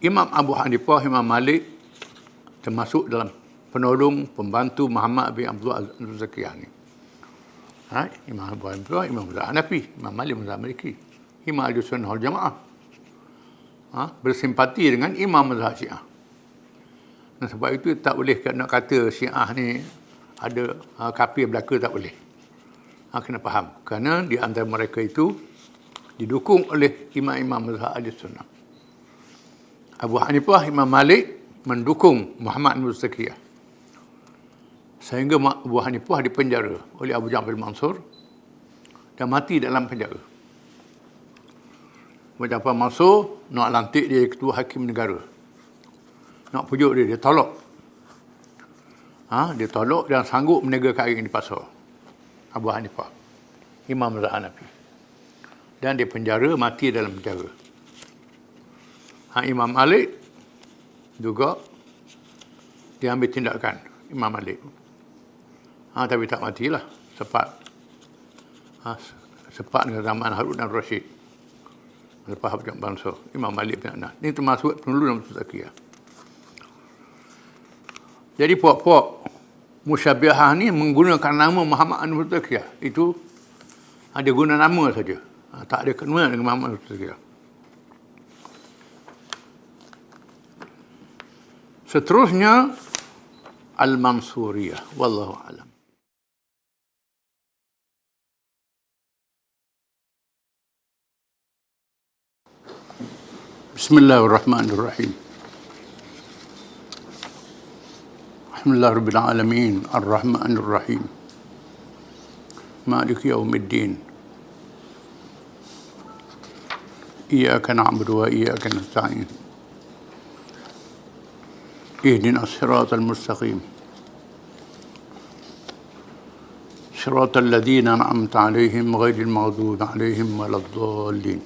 Imam Abu Hanifah, Imam Malik termasuk dalam penolong, pembantu Muhammad bin Abdullah Al-Zakiyah ni. Imam Abu Hanifah, Imam Hanafi, Imam Malik, Imam Maliki, Imam Al-Sunnah Wal-Jamaah. Bersimpati dengan Imam Mazhab Syiah. Dan sebab itu tak boleh nak kata Syiah ni ada kafir belaka, tak boleh. Kena faham. Kerana di antara mereka itu didukung oleh imam-imam mazhab Ahlussunnah. Abu Hanifah, Imam Malik mendukung Muhammad bin Zakiyah. Sehingga Abu Hanifah dipenjara oleh Abu Ja'far Mansur dan mati dalam penjara. Abu Ja'far Mansur nak lantik dia ketua hakim negara. Nak pujuk dia tolak. Dia tolak dan sanggup meniaga kain di pasar. Abu Hanifah, Imam Mazhab Hanafi. Dan dia penjara, mati dalam penjara. Imam Malik juga dia ambil tindakan, Imam Malik. Tapi tak matilah. Sepat dengan zaman Harun dan Rashid. Lepas Abu Ja'far Mansur, Imam Malik bin Anas. Ini termasuk penulis Nafsu Zakiyah. Jadi puak-puak musyabbihah ni menggunakan nama Muhammad Nafsu Zakiyah. Itu ada guna nama saja. Tak ada kena dengan Muhammad Nafsu Zakiyah. Seterusnya Al-Mansuriyah. Wallahu a'lam. Bismillahirrahmanirrahim. Alhamdulillahirabbil alamin, arrahmanir rahim. Maliki yaumiddin. Iyyaka na'budu wa iyyaka nasta'in. Ihdinas siratal mustaqim. Siratal ladzina an'amta 'alaihim ghairil maghdubi 'alaihim waladdallin.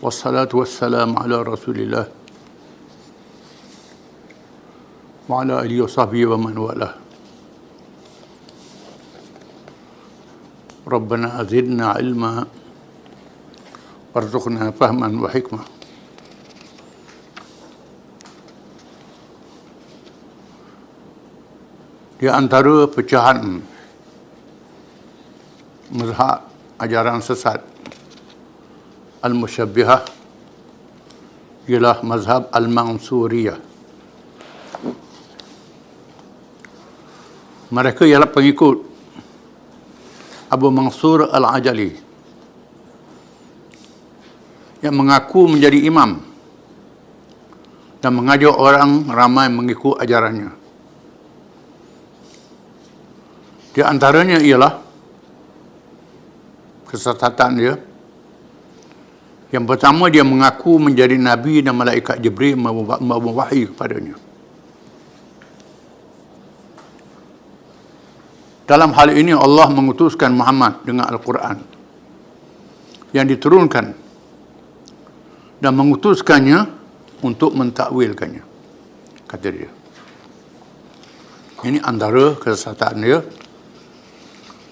Wassalatu wassalamu ala Rasulillah wa ala alihi wa sahbihi wa man walah. Rabbana zidna ilma warzuqna fahman wa hikmah. Di antara pecahan mazhab ajaran sesat Al-Musyabbihah ialah mazhab Al-Mansuriyah. Mereka ialah pengikut Abu Mansur Al-Ajali yang mengaku menjadi imam dan mengajak orang ramai mengikut ajarannya. Di antaranya ialah kesesatan dia. Yang pertama, dia mengaku menjadi Nabi dan malaikat Jibril membawa wahyu kepadanya. Dalam hal ini Allah mengutuskan Muhammad dengan Al-Quran yang diturunkan dan mengutuskannya untuk mentakwilkannya, kata dia. Ini antara kesesatan dia.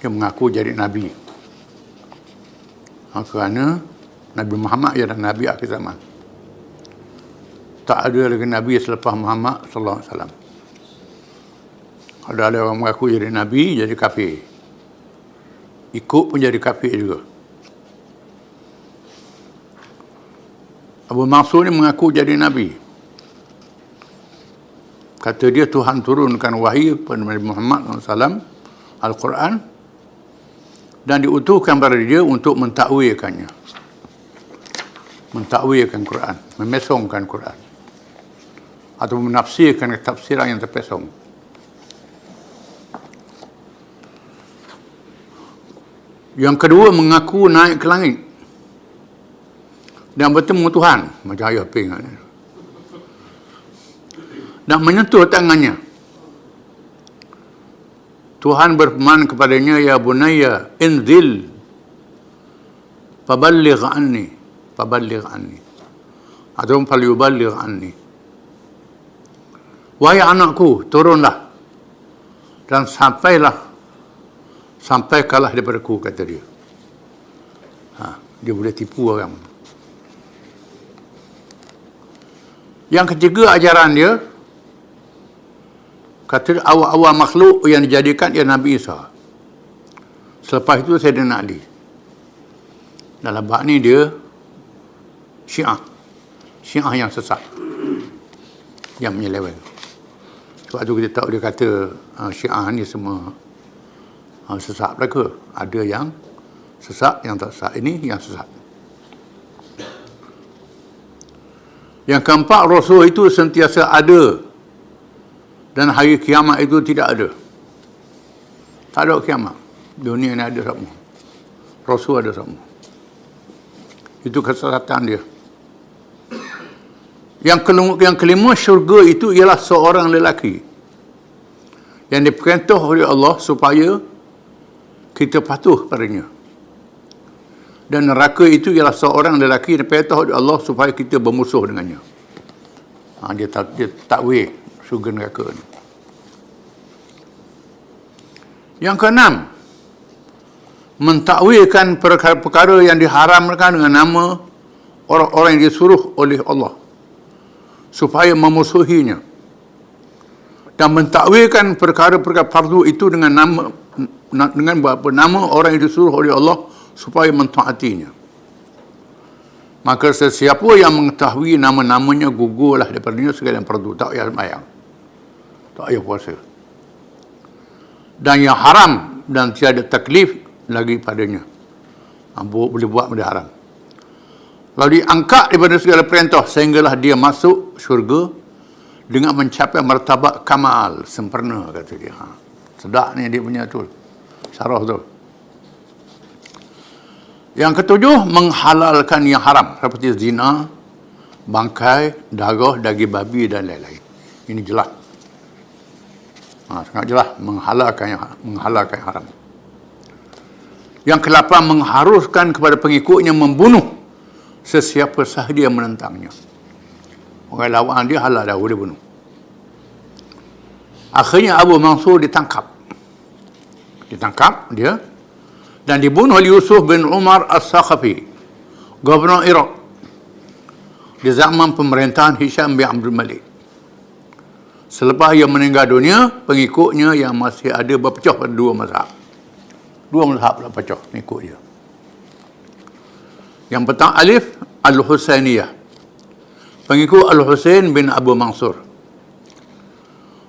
Dia mengaku jadi Nabi. Kerana Nabi Muhammad ialah Nabi akhir zaman. Tak ada lagi Nabi selepas Muhammad sallallahu alaihi wasallam. Ada orang mengaku jadi Nabi, jadi kafir. Ikut pun jadi kafir juga. Abu Mansur ni mengaku jadi Nabi. Kata dia Tuhan turunkan wahyu kepada Nabi Muhammad SAW, Al-Quran, dan diutuhkan kepada dia untuk mentakwilkannya. Mentakwilkan Quran, memesongkan Quran. Atau menafsirkan tafsiran yang terpesong. Yang kedua, mengaku naik ke langit dan bertemu Tuhan, macam ayah ping, dan menyentuh tangannya. Tuhan berfirman kepadanya, ya bunayya inzil faballigh anni atau falyuballigh anni. Wahai anakku, turunlah dan sampaikanlah daripada-ku, kata dia. Dia boleh tipu orang. Yang ketiga, ajaran dia kata awal-awal makhluk yang dijadikan ialah Nabi Isa. Selepas itu Sayyidina Ali. Dalam bab ni dia Syiah yang sesat, yang menyeleweng. Sebab tu kita tahu dia kata Syiah ni semua sesat mereka. Ada yang sesat, yang tak sesat. Ini yang sesat. Yang keempat, Rasul itu sentiasa ada dan hari kiamat itu tidak ada. Tak ada kiamat. Dunia ni ada semua. Rasul ada semua. Itu kesesatan dia. Yang kelima, syurga itu ialah seorang lelaki yang diperintah oleh Allah supaya kita patuh padanya. Dan neraka itu ialah seorang lelaki yang diperintah oleh Allah supaya kita bermusuh dengannya. Dia takwil syurga neraka ni. Yang keenam, mentakwilkan perkara-perkara yang diharamkan dengan nama orang-orang yang disuruh oleh Allah supaya memusuhinya, dan mentakwilkan perkara-perkara fardu itu dengan nama orang yang disuruh oleh Allah supaya mentaatinya. Maka sesiapa yang mengetahui nama-namanya, gugurlah daripadanya segala yang fardu. Tak payah sembahyang, tak payah puasa, dan yang haram dan tiada taklif lagi padanya. Boleh buat benda haram. Lalu diangkat daripada segala perintah sehinggalah dia masuk syurga dengan mencapai martabat kamal, sempurna, kata dia. Sedap ni dia punya tu syarah tu. Yang ketujuh, menghalalkan yang haram seperti zina, bangkai, darah, daging babi dan lain-lain. Ini jelas. Sangat jelas menghalalkan yang haram. Yang ke-8, mengharuskan kepada pengikutnya membunuh sesiapa sahaja yang menentangnya. Orang lawan dia halal dah, boleh bunuh. Akhirnya Abu Mansur ditangkap dia dan dibunuh oleh Yusuf bin Umar As-Saqafi, Gubernur Iraq di zaman pemerintahan Hisham bin Abdul Malik. Selepas ia meninggal dunia, pengikutnya yang masih ada berpecah pada dua mazhab. Dua mazhab lah pecah pengikut dia. Yang pertama alif Al-Husainiyah, pengikut Al-Husain bin Abu Mansur.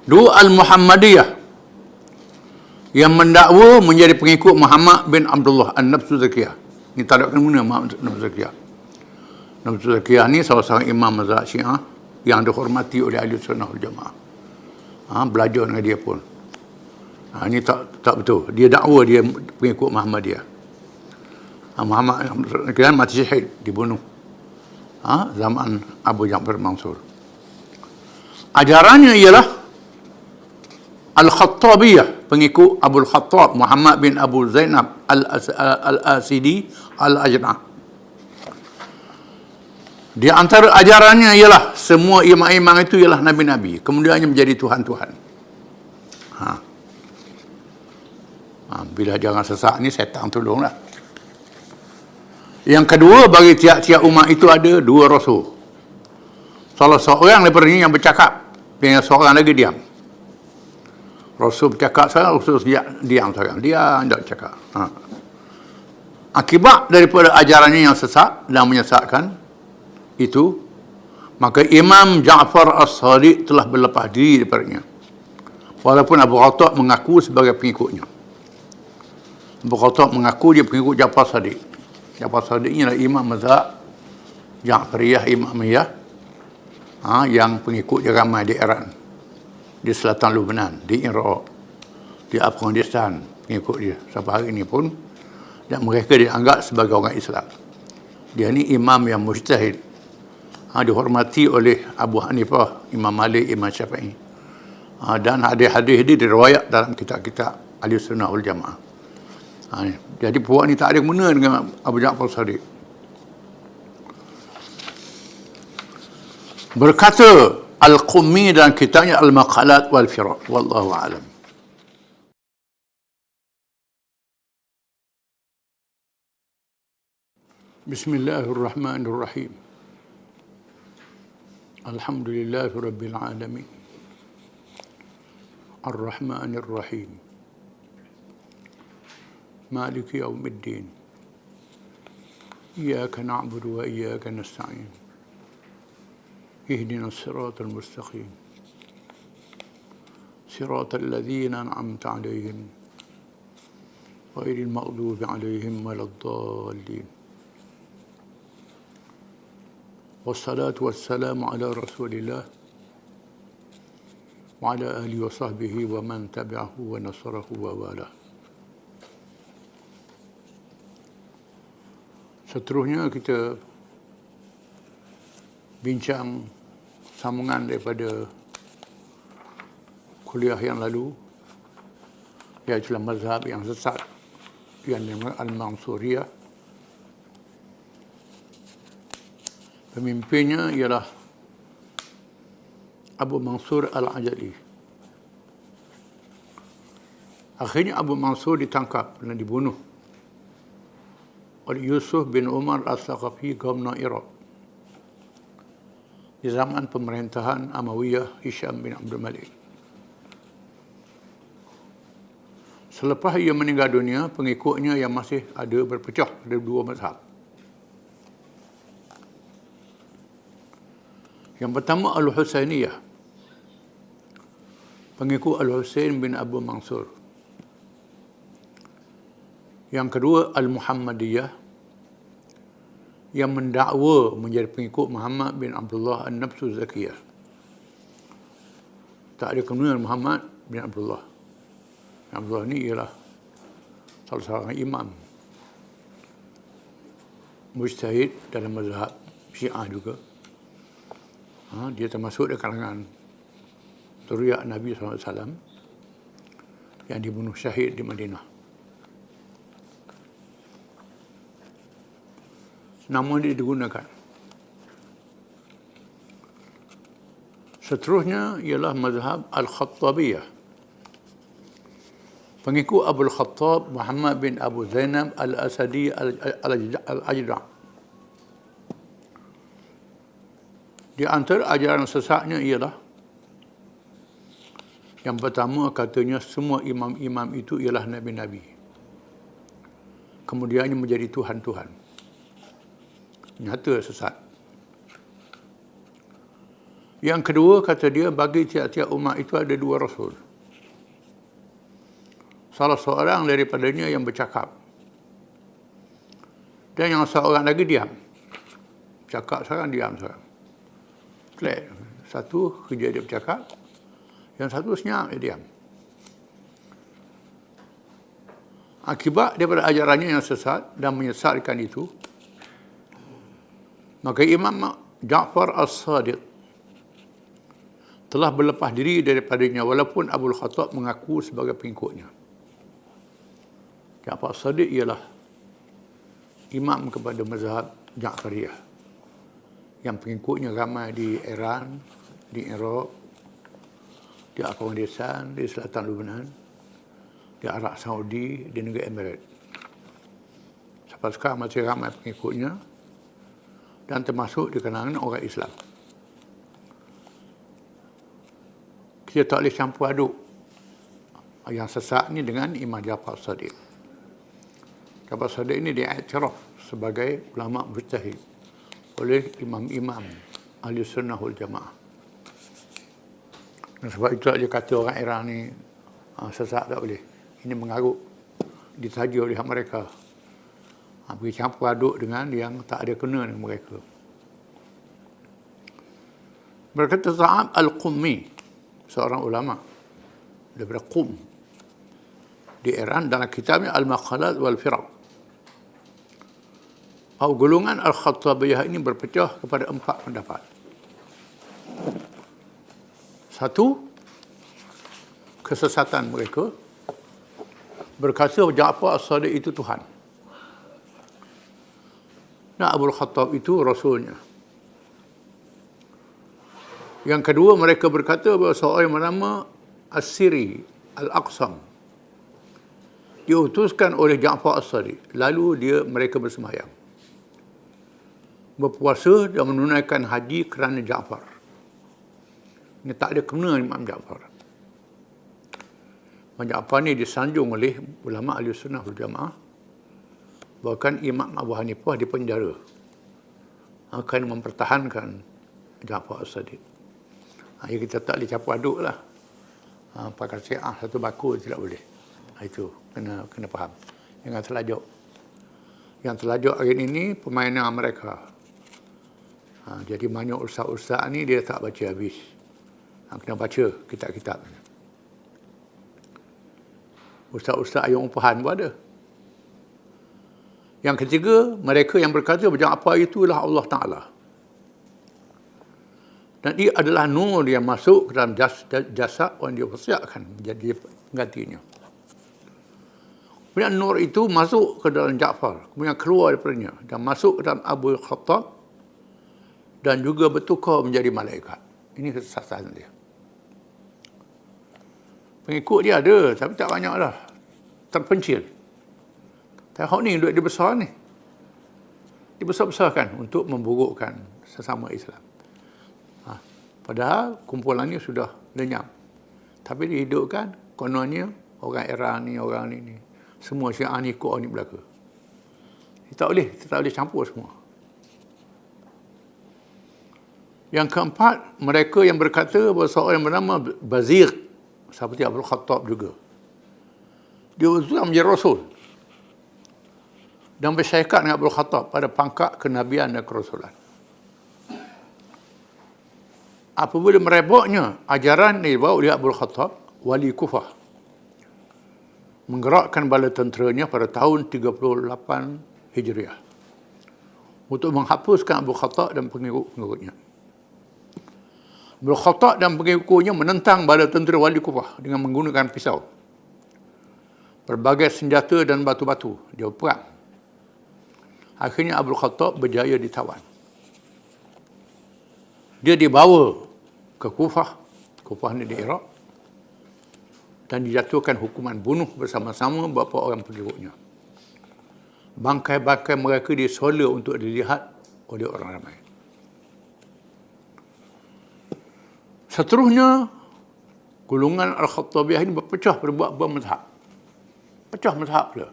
Dua Al-Muhammadiyah, yang mendakwa menjadi pengikut Muhammad bin Abdullah An-Nafsu Zakiyah. Ini tak ada kena Muhammad Nafsu Zakiyah. Nafsu Zakiyah ni salah seorang imam mazhab Syiah yang dihormati oleh Ahli Sunnah wal Jamaah. Belajar dengan dia pun. Ini tak betul. Dia dakwa dia pengikut Muhammadiyah. Muhammad Zakiyah mati syahid, dibunuh. Zaman Abu Ja'far Mansur. Ajarannya ialah Al-Khattabiyah, pengikut Abu Khattab Muhammad bin Abu Zainab Al-Asidi Al-Ajna'. Di antara ajarannya ialah semua imam-imam itu ialah nabi-nabi, kemudiannya menjadi Tuhan-Tuhan. Bila jangan sesak ni, setan tolonglah. Yang kedua, bagi tiap-tiap umat itu ada dua rasul. Salah seorang daripada ini yang bercakap, dan seorang lagi diam. Rasul bercakap sekarang, Rasul diam sekarang. Dia tidak bercakap. Akibat daripada ajarannya yang sesat dan menyesatkan itu, maka Imam Ja'far As-Sadiq telah berlepas diri daripadanya. Walaupun Abu Khattab mengaku sebagai pengikutnya. Abu Khattab mengaku dia pengikut Ja'far Sadiq. Ja'far Sadiq ialah imam mazhab Ja'fariyah, Imamiyah, yang pengikut dia ramai di Iran, di selatan Lebanon, di Iraq, di Afghanistan, pengikut dia sampai hari ini pun, dan mereka dianggap sebagai orang Islam. Dia ni imam yang mujtahid, dihormati oleh Abu Hanifah, Imam Malik, Imam Syafi'i, dan hadis-hadis dia diriwayat dalam kitab-kitab Ahli Sunnah wal Jamaah. Jadi puak ni tak ada guna dengan Abu Ja'far Sadiq. Berkata Al-Qummi dalam kitabnya Al-Maqalat wal-Firaq. Wallahu a'lam. Bismillahirrahmanirrahim. Alhamdulillahi Rabbil Alamin. Ar-Rahmanir-Rahim. Maliki Yawmiddin. Iyyaka na'budu wa iyyaka nasta'in. Ihdina as-siratal mustaqim. Siratal ladzina an'amta 'alaihim ghairil maghdubi 'alaihim waladdallin. Wassalatu wassalamu ala Rasulillah wa ala alihi wa sahbihi wa man tabi'ahu wa nasarahu wa walah. Seterusnya kita bincang sambungan daripada kuliah yang lalu, iaitu mazhab yang sesat yang dinamakan Al-Mansuriyah. Pemimpinnya ialah Abu Mansur Al-Ajali. Akhirnya Abu Mansur ditangkap dan dibunuh oleh Yusuf bin Umar As-Saqafi, Gubernur Iraq, di zaman pemerintahan Amawiyah Hisham bin Abdul Malik. Selepas ia meninggal dunia, pengikutnya yang masih ada berpecah pada dua mazhab. Yang pertama Al-Husainiyah, pengikut Al-Husain bin Abu Mansur. Yang kedua Al-Muhammadiyah, yang mendakwa menjadi pengikut Muhammad bin Abdullah An-Nafsu Zakiyah. Tak ada kena Muhammad bin Abdullah. Abdullah ni ialah salah seorang imam mujtahid dalam mazhab Syiah juga. Dia termasuk di kalangan zuriat Nabi SAW yang dibunuh syahid di Madinah. nama dia digunakan. Seterusnya ialah mazhab Al-Khattabiyah. Pengikut Abu Khattab Muhammad bin Abu Zainab Al-Asadi Al-Ajda'. Di antara ajaran sesatnya ialah yang pertama, katanya semua imam-imam itu ialah nabi-nabi. Kemudiannya menjadi Tuhan-Tuhan. Nyata sesat. Yang kedua, kata dia, bagi tiap-tiap umat itu ada dua rasul. Salah seorang daripadanya yang bercakap. Dan yang seorang lagi diam. Cakap seorang, diam seorang. Satu kerja dia bercakap, yang satu senyap dia diam. Akibat daripada ajarannya yang sesat dan menyesatkan itu, maka Imam Ja'far As-Sadiq telah berlepas diri daripadanya walaupun Abu Khattab mengaku sebagai pengikutnya. Ja'far As-Sadiq ialah imam kepada mazhab Ja'fariyah yang pengikutnya ramai di Iran, di Iraq, di Afghanistan, di selatan Lebanon, di Arab Saudi, di negara Emirat. Sampai sekarang masih ramai pengikutnya dan termasuk di kalangan orang Islam. Kita tak boleh campur aduk yang sesat ni dengan Imam Ja'far As-Sadiq. Ja'far As-Sadiq ini diiktiraf sebagai ulama mujtahid oleh imam-imam Ahli Sunnah wal Jamaah. Dan sebab itu dia kata orang Iran ni sesat, tak boleh. Ini mengarut, ditaja oleh mereka. Pergi campur aduk dengan yang tak ada kena dengan mereka. Berkata Sa'ab Al-Qummi, seorang ulama daripada Qum di Iran, dalam kitabnya Al-Maqalat wal-Firaq. Golongan Al-Khattabiyah ini berpecah kepada 4 pendapat. Satu, kesesatan mereka berkata Ja'far As-Sadiq itu Tuhan. Dan Abu Khattab itu Rasulnya. Yang kedua, mereka berkata bahawa seorang yang bernama As-Siri Al-Aqsam diutuskan oleh Ja'far As-Sadiq. Lalu mereka bersemayam, berpuasa dan menunaikan haji kerana Ja'far. Ini tak ada kena Imam Ja'far. Imam Ja'far ni disanjung oleh ulama Ahli Sunnah wal Jamaah. Bahkan Imam Abu Hanifah dipenjara akan mempertahankan Ja'far As-Sadiq. Kita tak boleh campur aduk lah. Pakai Syiah satu baku tidak boleh. Itu kena faham. Jangan terlajuk. Yang terlajuk hari ini permainan mereka. Jadi banyak ustaz-ustaz ni dia tak baca habis. Kena baca kitab-kitab. Ustaz-ustaz ayat umpahan pun ada. Yang ketiga, mereka yang berkata Ja'far itulah Allah Ta'ala. Dan dia adalah nur yang masuk ke dalam jasad orang dia persiapkan menjadi penggantinya. Kemudian nur itu masuk ke dalam Ja'far, kemudian keluar daripadanya dan masuk ke dalam Abu Khattab dan juga bertukar menjadi malaikat. Ini kesesatan dia. Pengikut dia ada, tapi tak banyak lah. Terpencil. Tengok ni, duit dia besar ni. Dibesar-besarkan untuk memburukkan sesama Islam. Padahal kumpulannya sudah lenyap. Tapi dihidupkan, kononnya orang Iran ni, orang ni. Semua Syiah ni ikut orang ni belaka. Tak boleh campur semua. Yang keempat, mereka yang berkata bahawa seorang yang bernama Bazir, seperti Abu Khattab juga, dia utusan menjadi Rasul dan bersyarikat dengan Abu Khattab pada pangkat kenabian dan kerasulan. Apabila merebaknya ajaran yang dibawa oleh Abu Khattab, wali Kufah menggerakkan bala tenteranya pada tahun 38 Hijriah untuk menghapuskan Abu Khattab dan pengikut-pengikutnya. Abu Khattab dan pengikutnya menentang bala tentera wali Kufah dengan menggunakan pisau, berbagai senjata dan batu-batu. Dia berperang. Akhirnya Abdul Khattab berjaya ditawan. Dia dibawa ke Kufah. Kufah ni di Iraq. Dan dijatuhkan hukuman bunuh bersama-sama beberapa orang pengikutnya. Bangkai-bangkai mereka disola untuk dilihat oleh orang ramai. Seterusnya, golongan Al-Khattabiyah ini berpecah berbuat mazhab. Pecah mazhab pula.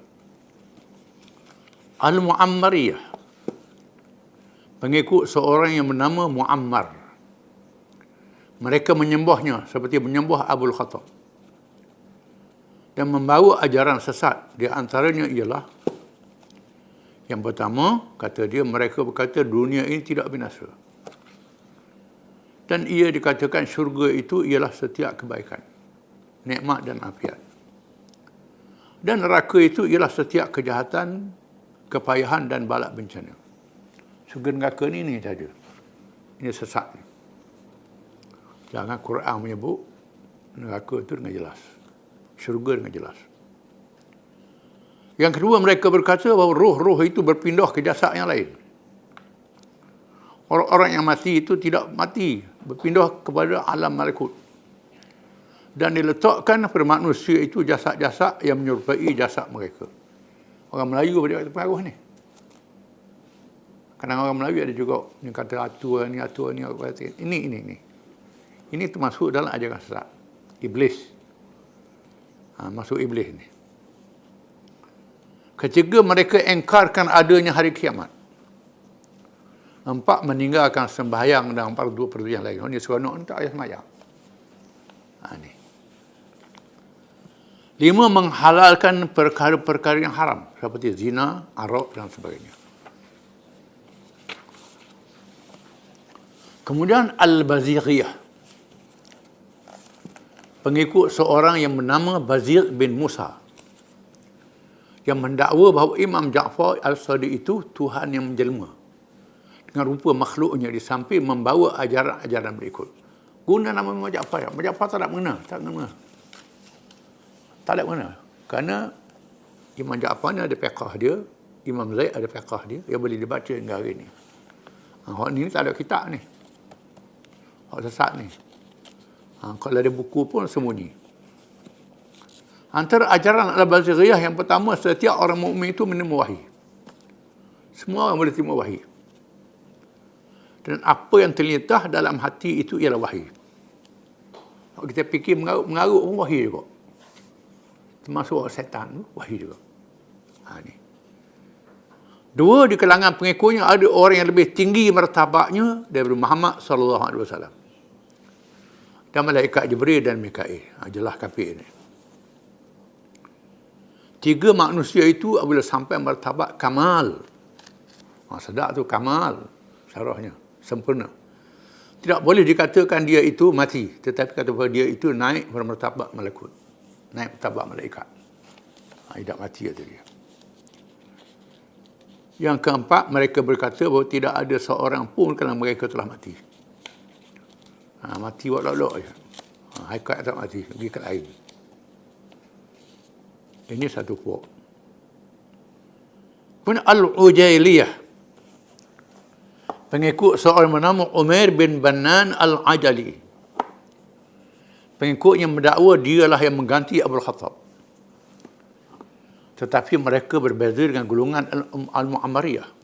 Al-Mu'ammariyah, pengikut seorang yang bernama Mu'ammar. Mereka menyembahnya seperti menyembah Abul Khattab. Dan membawa ajaran sesat. Di antaranya ialah, yang pertama, kata dia, mereka berkata dunia ini tidak binasa. Dan ia dikatakan syurga itu ialah setiap kebaikan, nikmat dan afiat. Dan neraka itu ialah setiap kejahatan, kepayahan dan balak bencana. Syurga neraka ni saja. Ini sesat. Jangan Quran menyebut neraka itu dengan jelas. Syurga dengan jelas. Yang kedua, mereka berkata bahawa roh-roh itu berpindah ke jasad yang lain. Orang-orang yang mati itu tidak mati, berpindah kepada alam malakut. Dan diletakkan pada manusia itu jasad-jasad yang menyerupai jasad mereka. Orang Melayu dia kata pengaruh ni. Kadang orang Melayu ada juga yang kata atur ni. Ini. Ini termasuk dalam ajaran sesat. Iblis. Masuk iblis ni. Ketiga, mereka engkarkan adanya hari kiamat. Empat, meninggalkan sembahyang dan fardu yang lain. Ini seronok ni tak payah sembahyang. Ni. 5, menghalalkan perkara-perkara yang haram seperti zina, arak dan sebagainya. Kemudian Al-Baziriyah, pengikut seorang yang bernama Bazir bin Musa, yang mendakwa bahawa Imam Ja'far Al-Sadiq itu Tuhan yang menjelma dengan rupa makhluknya di samping membawa ajaran-ajaran berikut. Guna nama Imam Ja'far. Imam Ja'far tak ada mengena. Tak ada mengena. Kerana Imam Ja'far ni ada fiqh dia, Imam Zaid ada fiqh dia, yang boleh dibaca hingga hari ni. Hak ni tak ada kitab ni. Hak sesat ni. Kalau ada buku pun sembunyi. Antara ajaran Al-Baziriyah yang pertama, setiap orang mukmin itu menerima wahyi. Semua orang boleh terima wahyi. Dan apa yang terlintas dalam hati itu ialah wahyi. Kalau kita fikir mengarut pun wahyi juga. Termasuk orang setan tu, wahyi juga. Ni. 2, di kalangan pengikutnya ada orang yang lebih tinggi martabatnya daripada Muhammad SAW. Dan malaikat Jibril dan Mikail. Jelas kafir ni. 3, manusia itu apabila sampai martabat kamal. Sedap tu kamal. Syarahnya. Sempurna. Tidak boleh dikatakan dia itu mati. Tetapi kata bahawa dia itu naik pada martabat malakut. Naik martabat malaikat. Tidak mati kata dia. Yang keempat, mereka berkata bahawa tidak ada seorang pun kerana mereka telah mati. Mati wak-lok-lok je. Haikat tak mati. Pergi ke lain. Ini satu puak. Kemudian Al-Ujailiyah, pengikut seorang bernama Umair bin Bannan Al-Ajali. Pengikut yang mendakwa dialah yang mengganti Abul Khattab. Tetapi mereka berbeza dengan golongan Al-Mu'ammariyah.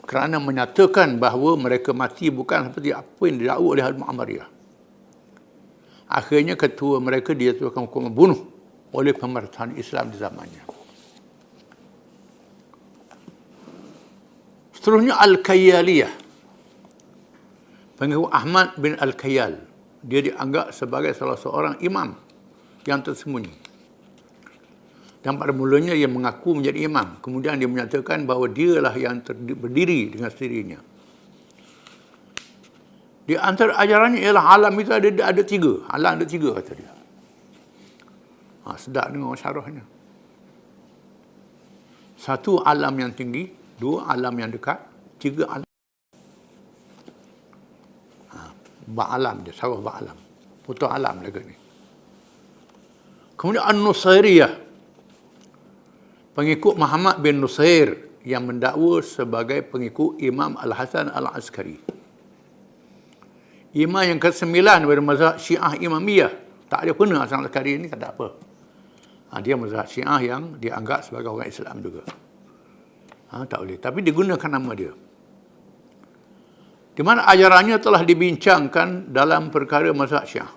Kerana menyatakan bahawa mereka mati bukan seperti apa yang didakwa oleh Al-Mu'ammariyah. Akhirnya ketua mereka dijatuhkan hukuman bunuh oleh pemerintahan Islam di zamannya. Seterusnya Al-Kayyaliyah, pengikut Ahmad bin Al-Kayyal. Dia dianggap sebagai salah seorang imam yang tersembunyi. Dan pada mulanya ia mengaku menjadi imam. Kemudian dia menyatakan bahawa dialah yang berdiri dengan sendirinya. Di antara ajarannya ialah alam itu ada 3. Alam ada 3 kata dia. Sedap dengar syarahnya. 1, alam yang tinggi. 2, alam yang dekat. 3, alam. Ba'alam dia, syarah ba'alam. Putus alam lagi ni. Kemudian An-Nusairiyah, pengikut Muhammad bin Nusair, yang mendakwa sebagai pengikut Imam Al-Hasan Al-Askari. Imam yang ke-9 pada mazhab Syiah Imamiyah. Tak ada pernah Hasan Al-Askari ni tak ada apa. Dia mazhab Syiah yang dianggap sebagai orang Islam juga. Tak boleh. Tapi digunakan nama dia. Di mana ajarannya telah dibincangkan dalam perkara mazhab Syiah.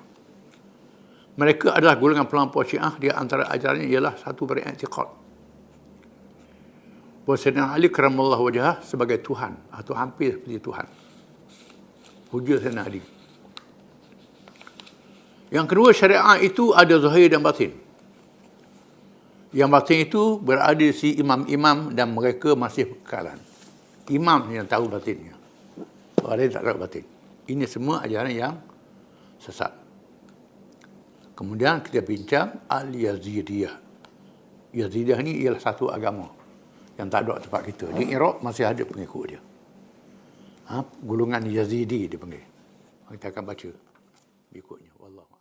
Mereka adalah golongan pelampau Syiah. Di antara ajarannya ialah satu beriktikad bahawa Sayyidina Ali karamallahu wajhah sebagai Tuhan atau hampir seperti Tuhan. Hujah Sayyidina Ali. Yang kedua, syariat itu ada zahir dan batin. Yang batin itu berada di si imam-imam dan mereka masih kekalan. Imam yang tahu batinnya. Orang lain tak tahu batin. Ini semua ajaran yang sesat. Kemudian kita bincang Al-Yazidiyah. Yazidiyah ni ialah satu agama yang tak ada tempat kita. Di Iraq masih ada pengikut dia. Golongan Yazidi dia panggil. Kita akan baca berikutnya. Wallahu